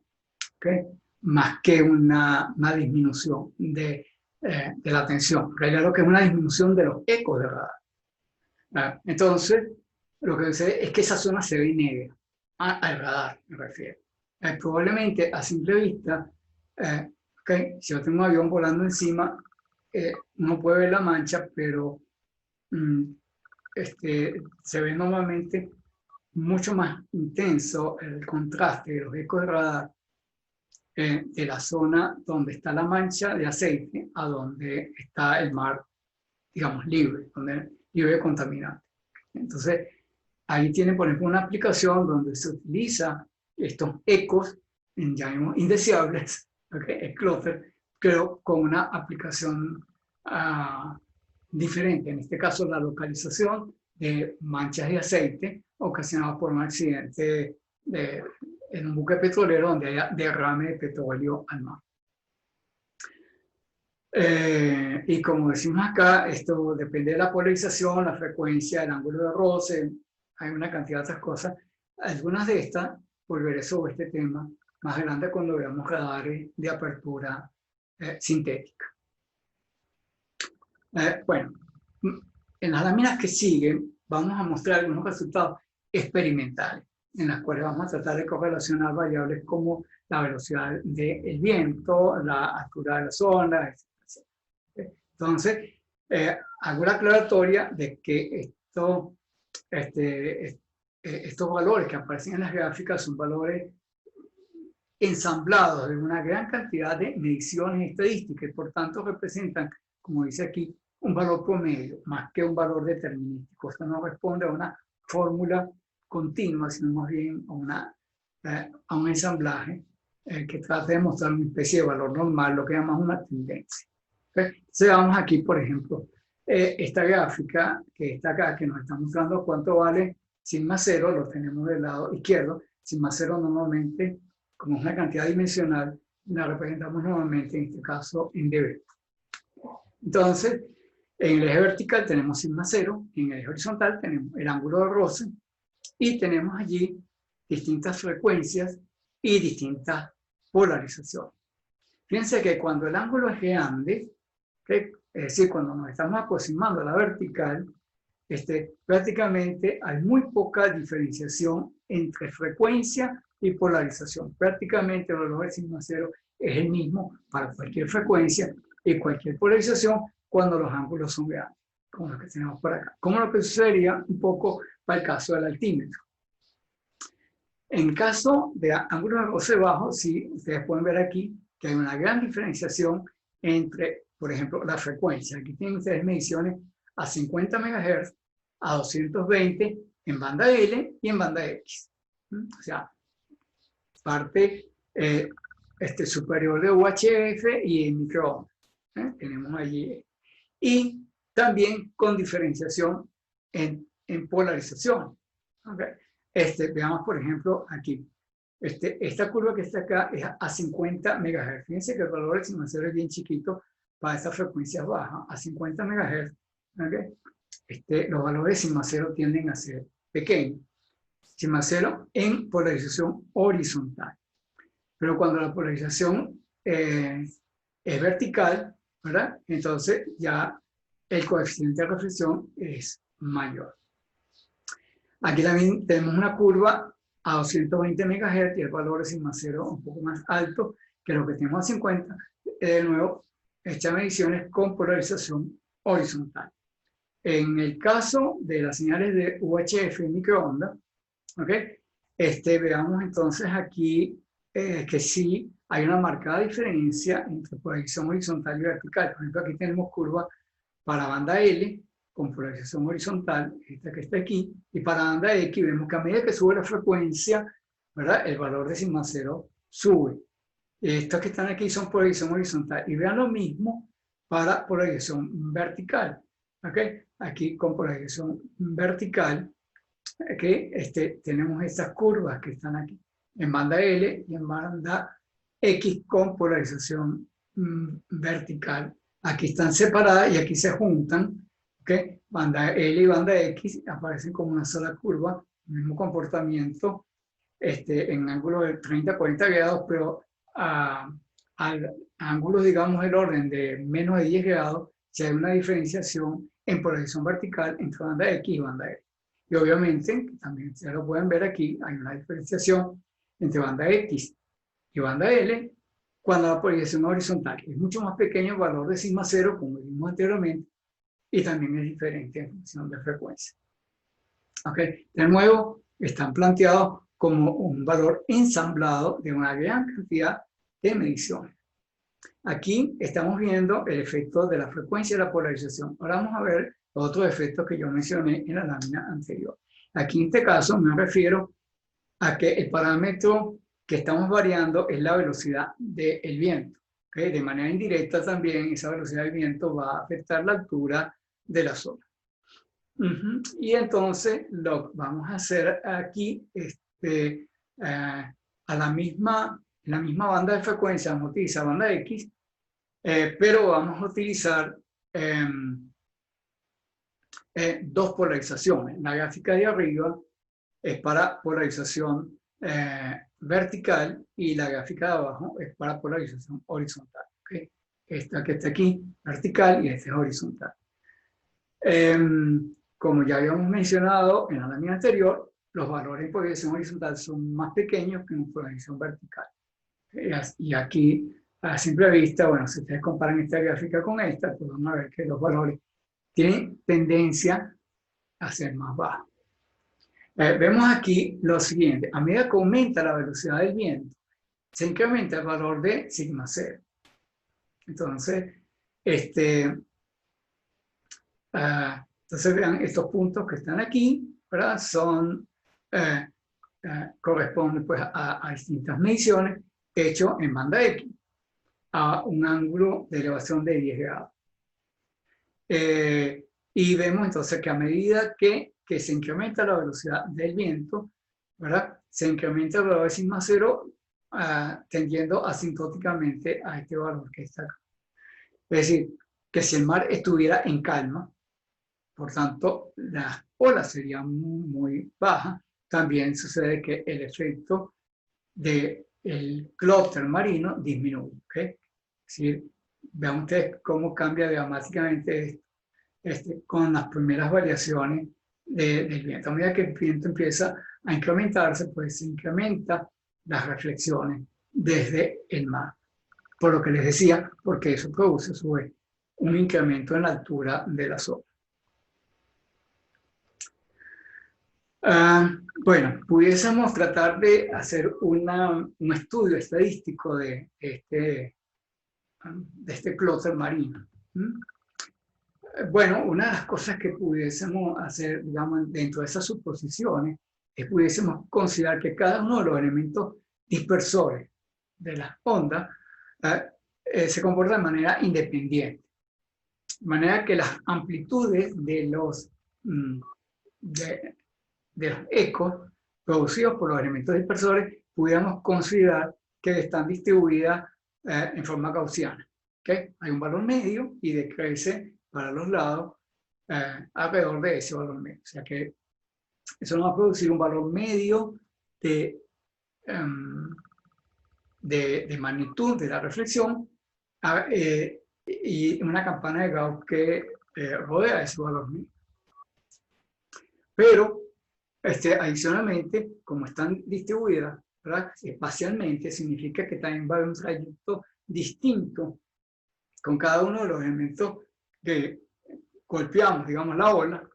¿okay? Más que una disminución de la tensión. En realidad lo que es una disminución de los ecos de radar. Entonces, lo que sucede es que esa zona se ve negra, al radar me refiero. Probablemente a simple vista, okay, si yo tengo un avión volando encima, uno puede ver la mancha, pero se ve normalmente mucho más intenso el contraste de los ecos de radar de la zona donde está la mancha de aceite a donde está el mar, digamos, libre de contaminantes. Entonces, ahí tienen, por ejemplo, una aplicación donde se utiliza estos ecos, llamemos indeseables, okay, el clutter, pero con una aplicación diferente. En este caso, la localización de manchas de aceite ocasionadas por un accidente en un buque petrolero donde haya derrame de petróleo al mar. Y como decimos acá, esto depende de la polarización, la frecuencia, el ángulo de roce, hay una cantidad de otras cosas. Algunas de estas, volveré sobre este tema más adelante cuando veamos radares de apertura sintética. Bueno, en las láminas que siguen vamos a mostrar algunos resultados experimentales, en las cuales vamos a tratar de correlacionar variables como la velocidad del viento, la altura de las ondas, etc. Entonces, hago la aclaratoria de que estos valores que aparecen en las gráficas son valores ensamblados de una gran cantidad de mediciones estadísticas y por tanto representan, como dice aquí, un valor promedio más que un valor determinístico. Esto no responde a una fórmula continua, sino más bien a un ensamblaje que trata de mostrar una especie de valor normal, lo que llamamos una tendencia. Entonces vamos aquí, por ejemplo, esta gráfica que está acá, que nos está mostrando cuánto vale sigma cero, lo tenemos del lado izquierdo. Sigma cero normalmente, como es una cantidad dimensional, la representamos normalmente, en este caso, en dB. Entonces, en el eje vertical tenemos sigma cero, en el eje horizontal tenemos el ángulo de roce, y tenemos allí distintas frecuencias y distintas polarizaciones. Fíjense que cuando el ángulo es grande, es decir, cuando nos estamos aproximando a la vertical, prácticamente hay muy poca diferenciación entre frecuencia y polarización. Prácticamente el valor de sigma cero es el mismo para cualquier frecuencia y cualquier polarización cuando los ángulos son grandes, como los que tenemos por acá. Como lo que sucedería un poco para el caso del altímetro. En caso de ángulos de roce bajo, sí, ustedes pueden ver aquí que hay una gran diferenciación entre, por ejemplo, la frecuencia. Aquí tienen ustedes mediciones a 50 MHz, a 220 en banda L y en banda X. O sea, parte superior de UHF y en microondas. Tenemos allí. Y también con diferenciación en polarización. ¿Okay? Veamos, por ejemplo, aquí. Esta curva que está acá es a 50 MHz. Fíjense que el valor de sigma cero es bien chiquito para estas frecuencias bajas, a 50 MHz. ¿Okay? Los valores de sigma cero tienden a ser pequeños. Sigma cero en polarización horizontal. Pero cuando la polarización es vertical, ¿verdad? Entonces ya el coeficiente de reflexión es mayor. Aquí también tenemos una curva a 220 MHz y el valor de sigma cero un poco más alto que lo que tenemos a 50. De nuevo, estas mediciones con polarización horizontal. En el caso de las señales de UHF en microondas, ¿okay? Veamos entonces aquí que sí hay una marcada diferencia entre polarización horizontal y vertical. Por ejemplo, aquí tenemos curva para banda L con polarización horizontal, esta que está aquí, y para banda X vemos que a medida que sube la frecuencia, ¿verdad? El valor de sigma cero sube. Estas que están aquí son polarización horizontal. Y vean lo mismo para polarización vertical. ¿Okay? Aquí con polarización vertical, que tenemos estas curvas que están aquí, en banda L y en banda X con polarización vertical. Aquí están separadas y aquí se juntan. ¿Okay? Banda L y banda X aparecen como una sola curva, mismo comportamiento en ángulos de 30 a 40 grados, pero a ángulos, digamos, del orden de menos de 10 grados, si hay una diferenciación en polarización vertical entre banda X y banda L. Y obviamente, también ya lo pueden ver aquí, hay una diferenciación entre banda X y banda L cuando la polarización horizontal es mucho más pequeño el valor de sigma cero, como vimos anteriormente, y también es diferente en función de frecuencia. ¿Okay? De nuevo, están planteados como un valor ensamblado de una gran cantidad de mediciones. Aquí estamos viendo el efecto de la frecuencia de la polarización. Ahora vamos a ver otros efectos que yo mencioné en la lámina anterior. Aquí en este caso me refiero a que el parámetro que estamos variando es la velocidad del viento. ¿Okay? De manera indirecta también esa velocidad del viento va a afectar la altura de la zona. Y entonces lo vamos a hacer aquí a la misma banda de frecuencia. Vamos a utilizar banda X, pero vamos a utilizar dos polarizaciones. La gráfica de arriba es para polarización vertical y la gráfica de abajo es para polarización horizontal. ¿Okay? Esta que está aquí, vertical, y esta es horizontal. Como ya habíamos mencionado en la lámina anterior, los valores en polarización horizontal son más pequeños que en polarización vertical. Y aquí, a simple vista, bueno, si ustedes comparan esta gráfica con esta, pues van a ver que los valores tienen tendencia a ser más bajos. Vemos aquí lo siguiente: a medida que aumenta la velocidad del viento, se incrementa el valor de sigma cero. Entonces, entonces vean estos puntos que están aquí, ¿verdad? Son, corresponden pues a distintas mediciones hechas en banda X, a un ángulo de elevación de 10 grados. Y vemos entonces que a medida que se incrementa la velocidad del viento, ¿verdad? Se incrementa el valor de sigma cero, tendiendo asintóticamente a este valor que está acá. Es decir, que si el mar estuviera en calma, por tanto, las olas serían muy bajas. También sucede que el efecto del clúster marino disminuye. ¿Okay? Es decir, vean ustedes cómo cambia dramáticamente con las primeras variaciones del viento. A medida que el viento empieza a incrementarse, pues se incrementan las reflexiones desde el mar. Por lo que les decía, porque eso produce un incremento en la altura de la zona. Bueno, pudiésemos tratar de hacer un estudio estadístico de este clúster marino. Bueno, una de las cosas que pudiésemos hacer, digamos, dentro de esas suposiciones, es pudiésemos considerar que cada uno de los elementos dispersores de las ondas se comporta de manera independiente. De manera que las amplitudes de los ecos producidos por los elementos dispersores pudiéramos considerar que están distribuidas en forma gaussiana. ¿Okay? Hay un valor medio y decrece para los lados alrededor de ese valor medio. O sea que eso nos va a producir un valor medio de magnitud de la reflexión y una campana de Gauss que rodea ese valor medio. Pero adicionalmente, como están distribuidas, ¿verdad?, espacialmente, significa que también va a haber un trayecto distinto con cada uno de los elementos que golpeamos, digamos, la ola.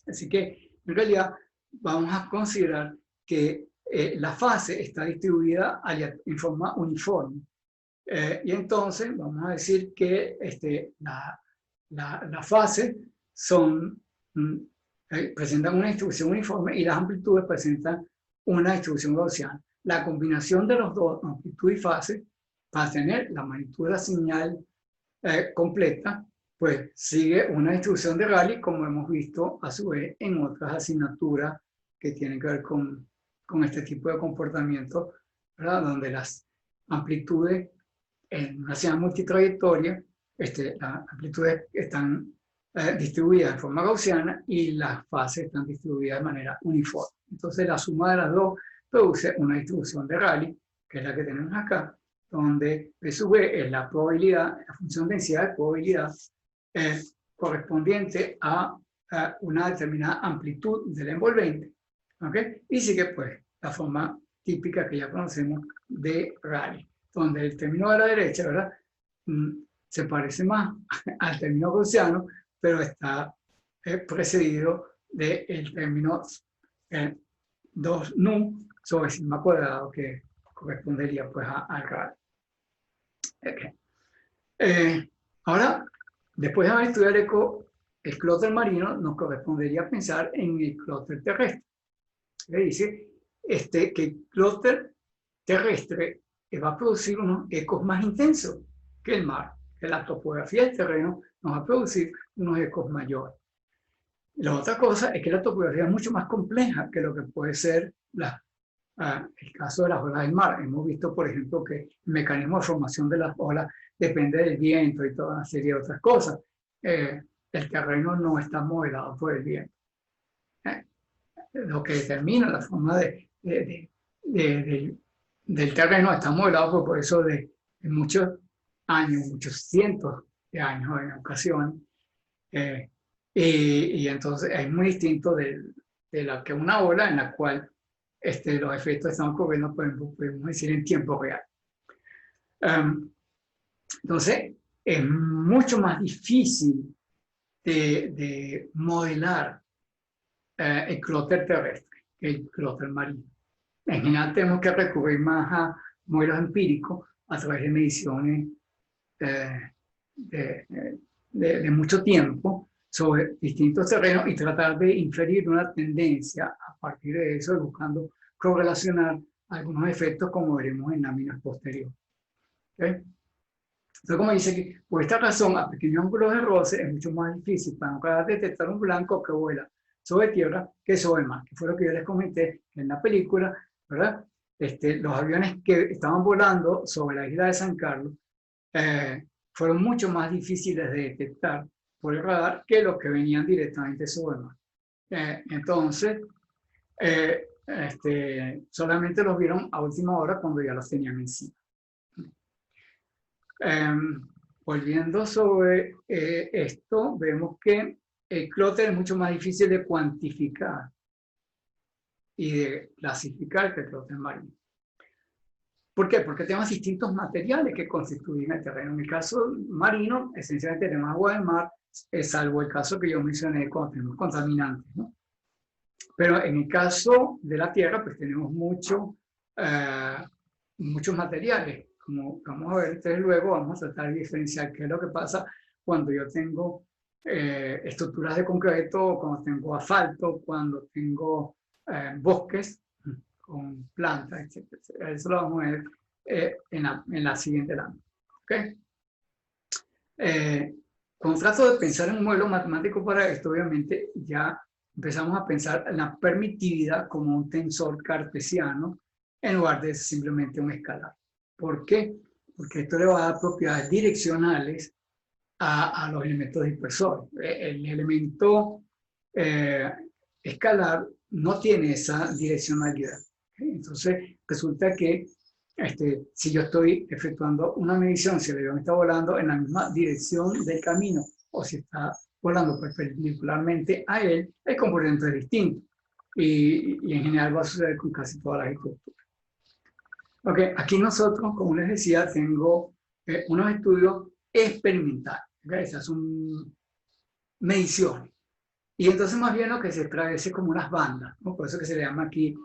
Así que, en realidad, vamos a considerar que la fase está distribuida en forma uniforme. Y entonces, vamos a decir que la fase presentan una distribución uniforme y las amplitudes presentan una distribución gaussiana. La combinación de los dos, amplitud y fase, para tener la magnitud de la señal completa, pues sigue una distribución de Rayleigh, como hemos visto a su vez en otras asignaturas que tienen que ver con este tipo de comportamiento, ¿verdad? Donde las amplitudes en una señal multitrayectoria, las amplitudes están distribuidas de forma gaussiana y las fases están distribuidas de manera uniforme. Entonces la suma de las dos produce una distribución de Rayleigh, que es la que tenemos acá, donde P sub B es la probabilidad, la función densidad de probabilidad correspondiente a una determinada amplitud del envolvente. ¿Okay? Y sigue pues la forma típica que ya conocemos de Rayleigh, donde el término de la derecha, ¿verdad? Se parece más al término gaussiano, pero está precedido del término 2 nu sobre sigma cuadrado, que correspondería pues al Rayleigh. Okay. Ahora, después de haber estudiado el clúster marino, nos correspondería pensar en el clúster terrestre. Le dice que el clúster terrestre va a producir unos ecos más intensos que el mar, que la topografía del terreno nos va a producir unos ecos mayores. La otra cosa es que la topografía es mucho más compleja que lo que puede ser el caso de las olas del mar. Hemos visto, por ejemplo, que el mecanismo de formación de las olas depende del viento y toda una serie de otras cosas. El terreno no está modelado por el viento. Lo que determina la forma del terreno está modelado por eso de muchos años, muchos cientos de años en ocasiones. Y entonces es muy distinto de la que una ola en la cual los efectos están ocurriendo, podemos decir, en tiempo real. Entonces, es mucho más difícil de modelar el clúster terrestre que el clúster marino. En general tenemos que recurrir más a modelos empíricos a través de mediciones de mucho tiempo sobre distintos terrenos y tratar de inferir una tendencia a partir de eso, buscando correlacionar algunos efectos como veremos en láminas posteriores. ¿Okay? Entonces, como dice que por esta razón, a pequeños ángulos de roce es mucho más difícil para detectar un blanco que vuela sobre tierra que sobre mar, que fue lo que yo les comenté en la película, ¿verdad? Los aviones que estaban volando sobre la isla de San Carlos fueron mucho más difíciles de detectar por el radar que los que venían directamente sobre el mar. Entonces, solamente los vieron a última hora cuando ya los tenían encima. Volviendo sobre esto, vemos que el clúster es mucho más difícil de cuantificar y de clasificar que el clúster marino. ¿Por qué? Porque tenemos distintos materiales que constituyen el terreno. En el caso marino, esencialmente tenemos agua del mar, salvo el caso que yo mencioné cuando tenemos contaminantes, ¿no? Pero en el caso de la tierra, pues tenemos muchos materiales. Como vamos a ver entonces luego, vamos a tratar de diferenciar qué es lo que pasa cuando yo tengo estructuras de concreto, cuando tengo asfalto, cuando tengo bosques con plantas, etc. Eso lo vamos a ver en la siguiente lámina. ¿Okay? Cuando trato de pensar en un modelo matemático para esto, obviamente ya empezamos a pensar en la permitividad como un tensor cartesiano en lugar de simplemente un escalar. ¿Por qué? Porque esto le va a dar propiedades direccionales a los elementos dispersores. El elemento escalar no tiene esa direccionalidad. ¿Okay? Entonces, resulta que si yo estoy efectuando una medición, si el avión está volando en la misma dirección del camino o si está volando perpendicularmente a él, el comportamiento es distinto. Y en general va a suceder con casi todas las estructuras. Ok, aquí nosotros, como les decía, tengo unos estudios experimentales. ¿Okay? Esas son mediciones. Y entonces más bien lo que se establece como unas bandas, ¿no? Por eso que se le llama aquí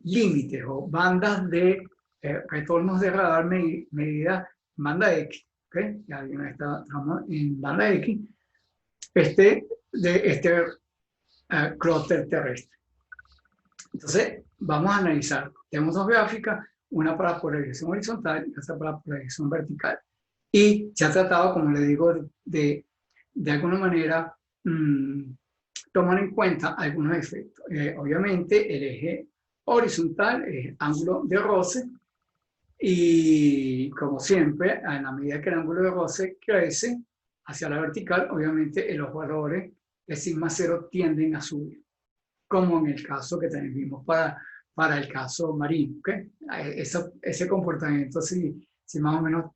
límites o bandas de retornos de radar medida banda X. ¿Okay? Ya estamos en banda X, de este clúster terrestre. Entonces, vamos a analizar. Tenemos dos gráficas, una para polarización horizontal y otra para polarización vertical. Y se ha tratado, como le digo, de alguna manera tomar en cuenta algunos efectos. Obviamente, el eje horizontal es el ángulo de roce y, como siempre, a la medida que el ángulo de roce crece hacia la vertical, obviamente los valores de sigma cero tienden a subir, como en el caso que también vimos para el caso marino. ¿Okay? Ese comportamiento sí más o menos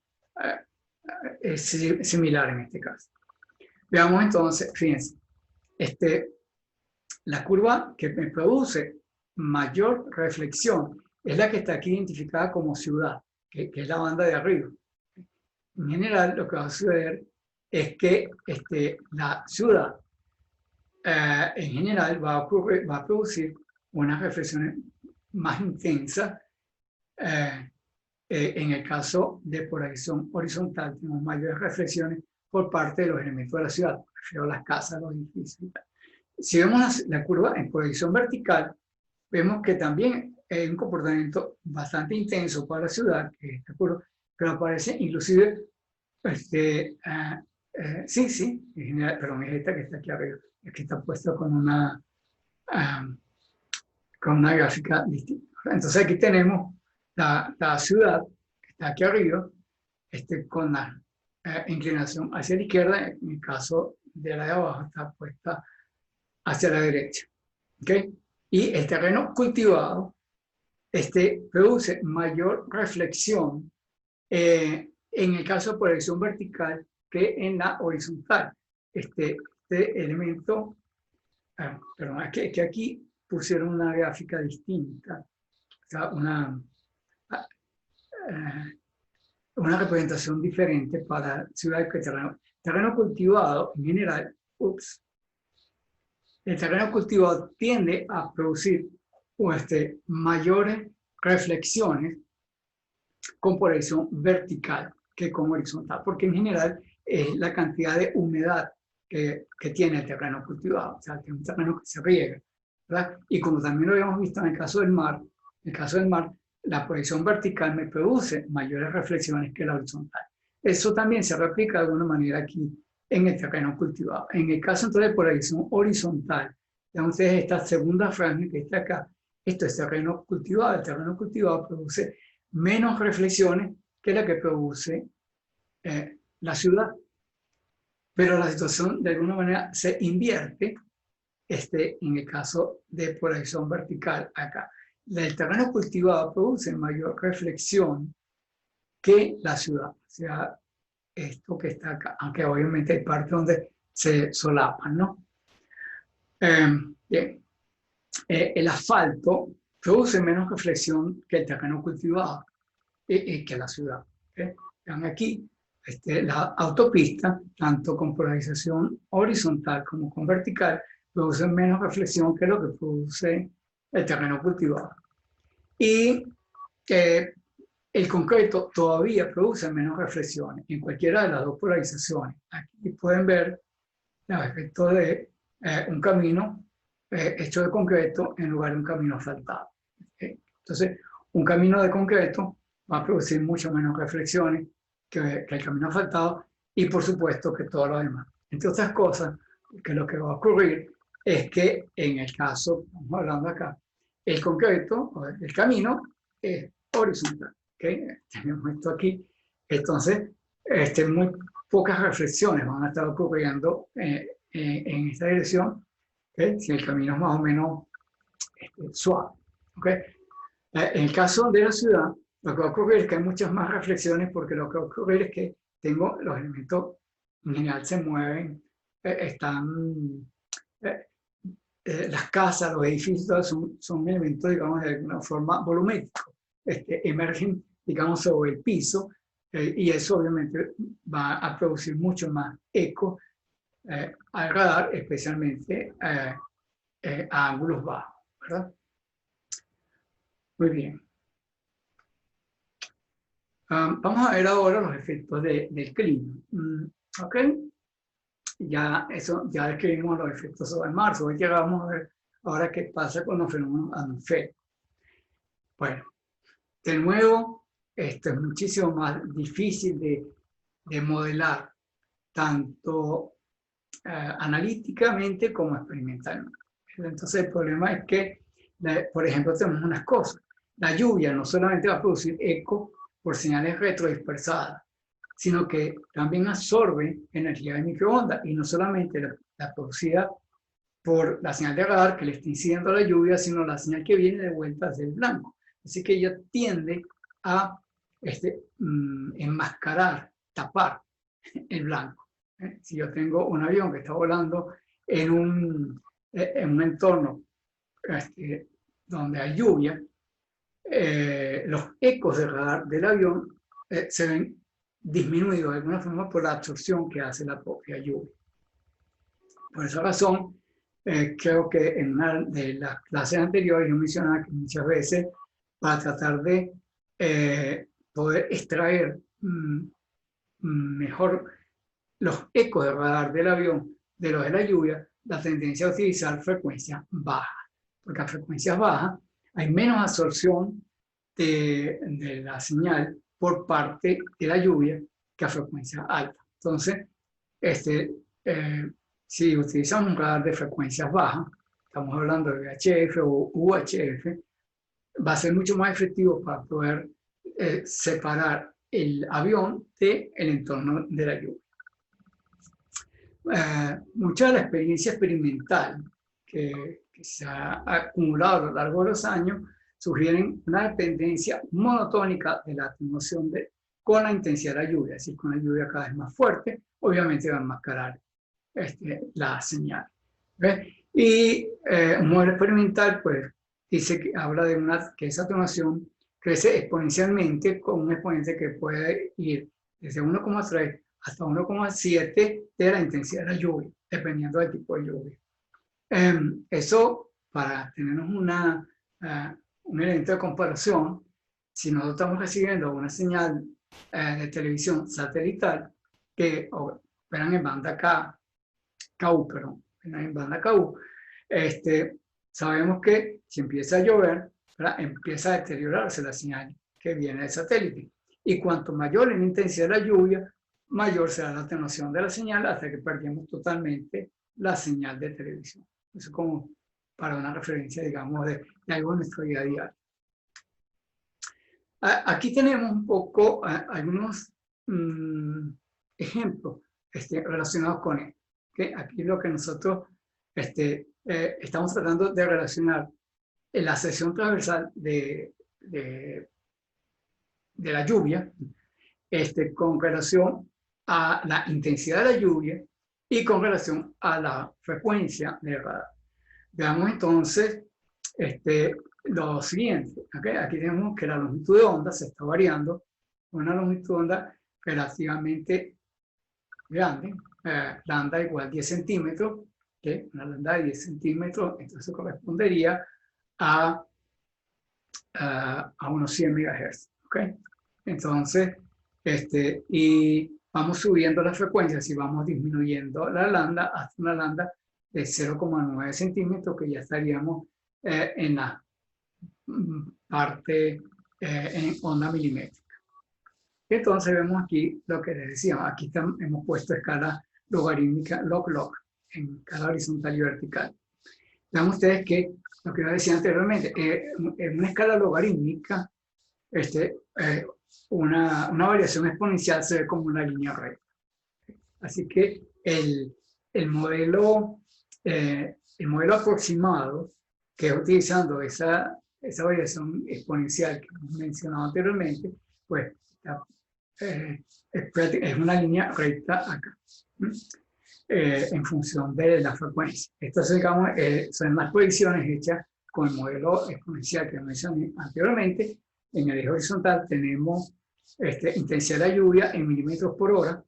es similar en este caso. Veamos entonces, fíjense, la curva que me produce mayor reflexión es la que está aquí identificada como ciudad, que es la banda de arriba. En general, lo que va a suceder es que la ciudad en general va a producir unas reflexiones más intensas. En el caso de polarización horizontal, tenemos mayores reflexiones por parte de los elementos de la ciudad, refiero a las casas, los edificios. Si vemos la curva en polarización vertical, vemos que también hay un comportamiento bastante intenso para la ciudad, que es esta curva, pero aparece inclusive, sí, en general, perdón, es esta que está aquí arriba, aquí está puesto con una gráfica distinta. Entonces aquí tenemos la ciudad que está aquí arriba, con la inclinación hacia la izquierda, en el caso de la de abajo está puesta hacia la derecha. ¿Okay? Y el terreno cultivado produce mayor reflexión en el caso de polarización vertical que en la horizontal. Este elemento, perdón, es que aquí pusieron una gráfica distinta, o sea, una representación diferente para ciudades que terreno cultivado en general. El terreno cultivado tiende a producir mayores reflexiones con polarización vertical que con horizontal, porque en general es la cantidad de humedad que tiene el terreno cultivado, o sea, que es un terreno que se riega, ¿verdad? Y como también lo habíamos visto en el caso del mar, la polarización vertical me produce mayores reflexiones que la horizontal. Eso también se replica de alguna manera aquí en el terreno cultivado. En el caso entonces de polarización horizontal, vean ustedes esta segunda franja que está acá, esto es terreno cultivado. El terreno cultivado produce menos reflexiones que la que produce la ciudad. Pero la situación de alguna manera se invierte en el caso de polarización vertical acá. El terreno cultivado produce mayor reflexión que la ciudad. O sea, esto que está acá, aunque obviamente hay partes donde se solapan, ¿no? Bien. El asfalto produce menos reflexión que el terreno cultivado y que la ciudad. ¿Okay? Vean aquí, la autopista, tanto con polarización horizontal como con vertical, producen menos reflexión que lo que produce el terreno cultivado. Y el concreto todavía produce menos reflexiones en cualquiera de las dos polarizaciones. Aquí pueden ver los efectos de un camino hecho de concreto en lugar de un camino asfaltado. ¿Okay? Entonces, un camino de concreto va a producir mucho menos reflexiones que el camino asfaltado y, por supuesto, que todo lo demás. Entre otras cosas, que lo que va a ocurrir es que en el caso, estamos hablando acá, el concreto, el camino, es horizontal. ¿Okay? Tenemos esto aquí. Entonces, muy pocas reflexiones van a estar ocurriendo en esta dirección, ¿okay? Si el camino es más o menos suave. ¿Okay? En el caso de la ciudad, lo que va a ocurrir es que hay muchas más reflexiones porque lo que va a ocurrir es que tengo los elementos, en general se mueven, están, las casas, los edificios, son elementos, digamos, de alguna forma volumétricos, emergen, digamos, sobre el piso, y eso obviamente va a producir mucho más eco al radar, especialmente a ángulos bajos, ¿verdad? Muy bien. Vamos a ver ahora los efectos del clima. ¿Ok? ya describimos los efectos sobre Mars. Hoy vamos a ver ahora qué pasa con los fenómenos atmosféricos. Bueno, de nuevo, esto es muchísimo más difícil de modelar, tanto analíticamente como experimentalmente. Entonces el problema es que, por ejemplo, tenemos unas cosas. La lluvia no solamente va a producir eco por señales retrodispersadas, sino que también absorbe energía de microondas, y no solamente la producida por la señal de radar que le está incidiendo la lluvia, sino la señal que viene de vuelta hacia el blanco. Así que ella tiende a enmascarar, tapar el blanco. Si yo tengo un avión que está volando en un entorno donde hay lluvia, los ecos de radar del avión se ven disminuidos de alguna forma por la absorción que hace la propia lluvia. Por esa razón, creo que en una de las clases anteriores yo mencionaba que muchas veces para tratar de poder extraer mejor los ecos de radar del avión de los de la lluvia, la tendencia a utilizar frecuencias bajas, porque a frecuencias bajas hay menos absorción de la señal por parte de la lluvia que a frecuencias altas. Entonces, si utilizamos un radar de frecuencias bajas, estamos hablando de VHF o UHF, va a ser mucho más efectivo para poder separar el avión del entorno de la lluvia. Mucha de la experiencia experimental que se ha acumulado a lo largo de los años sugieren una dependencia monotónica de la atenuación con la intensidad de la lluvia, es decir, con la lluvia cada vez más fuerte, obviamente va a enmascarar la señal. ¿Ves? Y un modelo experimental pues dice que habla de que esa atenuación crece exponencialmente con un exponente que puede ir desde 1,3 hasta 1,7 de la intensidad de la lluvia, dependiendo del tipo de lluvia. Eso, para tener un elemento de comparación, si nosotros estamos recibiendo una señal de televisión satelital que operan en banda KU, perdón, en banda KU, sabemos que si empieza a llover, empieza a deteriorarse la señal que viene del satélite. Y cuanto mayor es la intensidad de la lluvia, mayor será la atenuación de la señal hasta que perdemos totalmente la señal de televisión. Eso como para una referencia, digamos, de algo de nuestro día a día. Aquí tenemos un poco algunos ejemplos relacionados con esto. ¿Okay? Aquí lo que nosotros estamos tratando de relacionar en la sección transversal de la lluvia con relación a la intensidad de la lluvia y con relación a la frecuencia del radar. Veamos entonces lo siguiente. ¿Okay? Aquí tenemos que la longitud de onda se está variando, una longitud de onda relativamente grande, lambda igual 10 centímetros, ¿okay? Una lambda de 10 centímetros, entonces correspondería a unos 100 MHz. ¿Okay? Entonces, y vamos subiendo la frecuencia, si vamos disminuyendo la lambda hasta una lambda de 0,9 centímetros, que ya estaríamos en la parte en onda milimétrica. Entonces vemos aquí lo que les decía, aquí hemos puesto escala logarítmica log-log en escala horizontal y vertical. Vean ustedes que lo que yo decía anteriormente, en una escala logarítmica, una variación exponencial se ve como una línea recta. Así que el modelo aproximado, que es utilizando esa variación exponencial que hemos mencionado anteriormente, pues es una línea recta acá, en función de la frecuencia. Estas, digamos, son las predicciones hechas con el modelo exponencial que mencioné anteriormente. En el eje horizontal tenemos intensidad de la lluvia en milímetros por hora,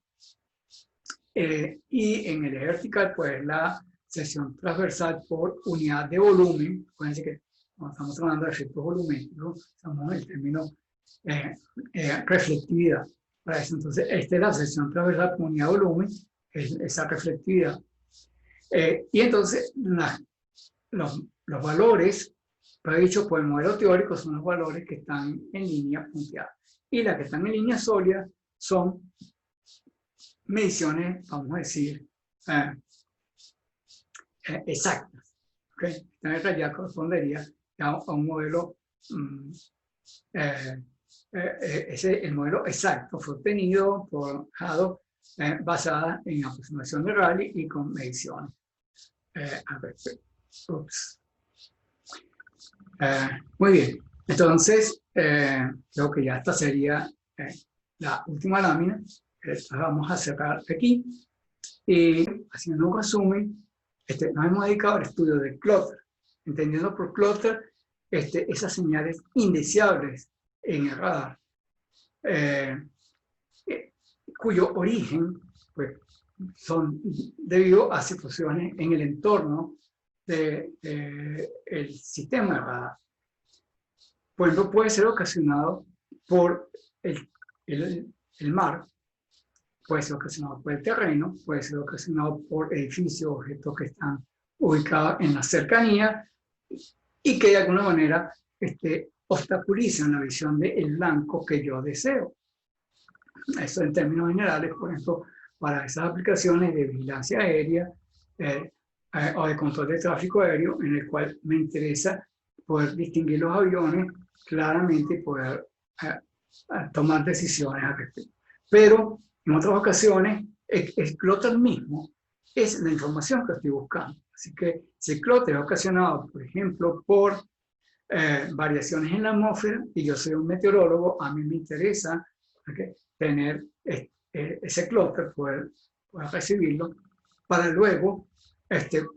y en el eje vertical, pues la sección transversal por unidad de volumen. Acuérdense que cuando estamos hablando de efectos volumétricos, estamos en el término reflectividad. Para eso, entonces, esta es la sección transversal por unidad de volumen, esa reflectividad. Y entonces los valores, dicho por el modelo teórico, son los valores que están en línea punteada. Y las que están en línea sólida son mediciones, vamos a decir, exactas. ¿Okay? Esta realidad correspondería a un modelo, el modelo exacto fue obtenido por Haddock, basada en aproximación de Rayleigh y con mediciones al respecto. Muy bien, entonces creo que ya esta sería la última lámina. Vamos a cerrar aquí y haciendo un resumen, nos hemos dedicado al estudio del clutter, entendiendo por clutter esas señales indeseables en el radar, cuyo origen pues, son debido a situaciones en el entorno del sistema de radar. Por ejemplo, puede ser ocasionado por el mar, puede ser ocasionado por el terreno, puede ser ocasionado por edificios, objetos que están ubicados en la cercanía y que de alguna manera obstaculizan la visión del blanco que yo deseo. Eso en términos generales, por ejemplo, para esas aplicaciones de vigilancia aérea o de control de tráfico aéreo, en el cual me interesa poder distinguir los aviones claramente y poder tomar decisiones al respecto. Pero en otras ocasiones, el clutter mismo es la información que estoy buscando. Así que si el clutter es ocasionado, por ejemplo, por variaciones en la atmósfera, y yo soy un meteorólogo, a mí me interesa tener ese clutter, poder recibirlo, para luego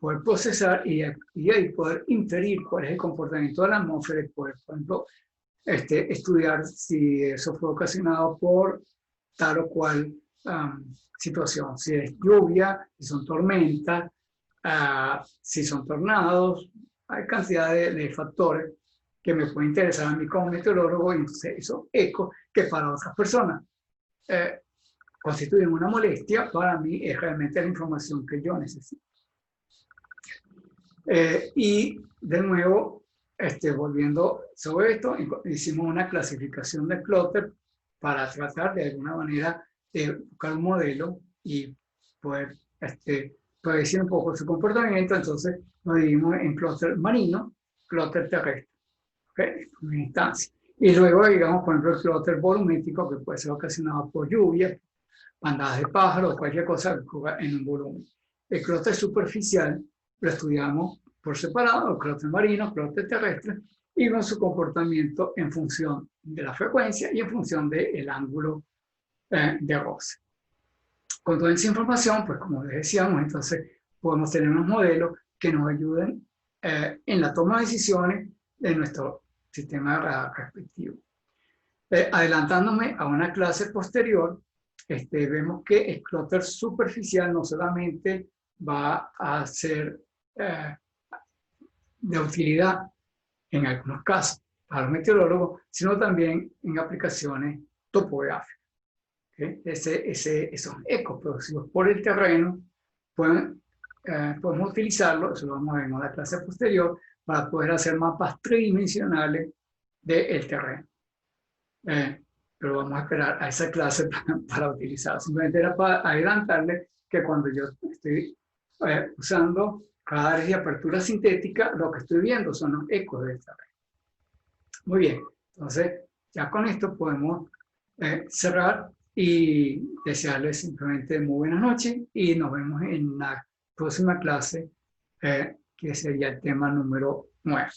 poder procesar y ahí poder inferir cuál es el comportamiento de la atmósfera y poder, por ejemplo, estudiar si eso fue ocasionado por tal o cual situación, si es lluvia, si son tormentas, si son tornados, hay cantidad de factores que me pueden interesar a mí como meteorólogo y entonces eso eco que para otras personas constituyen una molestia, para mí es realmente la información que yo necesito. Y de nuevo, volviendo sobre esto, hicimos una clasificación de clutter para tratar de alguna manera de buscar un modelo y poder predecir un poco su comportamiento. Entonces nos dividimos en clutter marino, clutter terrestre, ¿okay? En instancia. Y luego, digamos, por ejemplo, el clutter volumétrico, que puede ser ocasionado por lluvia, bandadas de pájaros, cualquier cosa que ocurra en un volumen. El clutter superficial lo estudiamos por separado, el clutter marino, el clutter terrestre, y con su comportamiento en función de la frecuencia y en función del ángulo de roce. Con toda esa información, pues como les decíamos, entonces podemos tener unos modelos que nos ayuden en la toma de decisiones de nuestro sistema de radar respectivo. Adelantándome a una clase posterior, vemos que el clutter superficial no solamente va a ser de utilidad en algunos casos para los meteorólogos, sino también en aplicaciones topográficas. ¿Okay? Esos ecos producidos por el terreno podemos utilizarlo, eso lo vamos a ver en la clase posterior, para poder hacer mapas tridimensionales del terreno. Pero vamos a esperar a esa clase para utilizarla. Simplemente era para adelantarle que cuando yo estoy usando radares de apertura sintética, lo que estoy viendo son los ecos del terreno. Muy bien, entonces ya con esto podemos cerrar y desearles simplemente muy buenas noches y nos vemos en la próxima clase, que sería el tema número 9.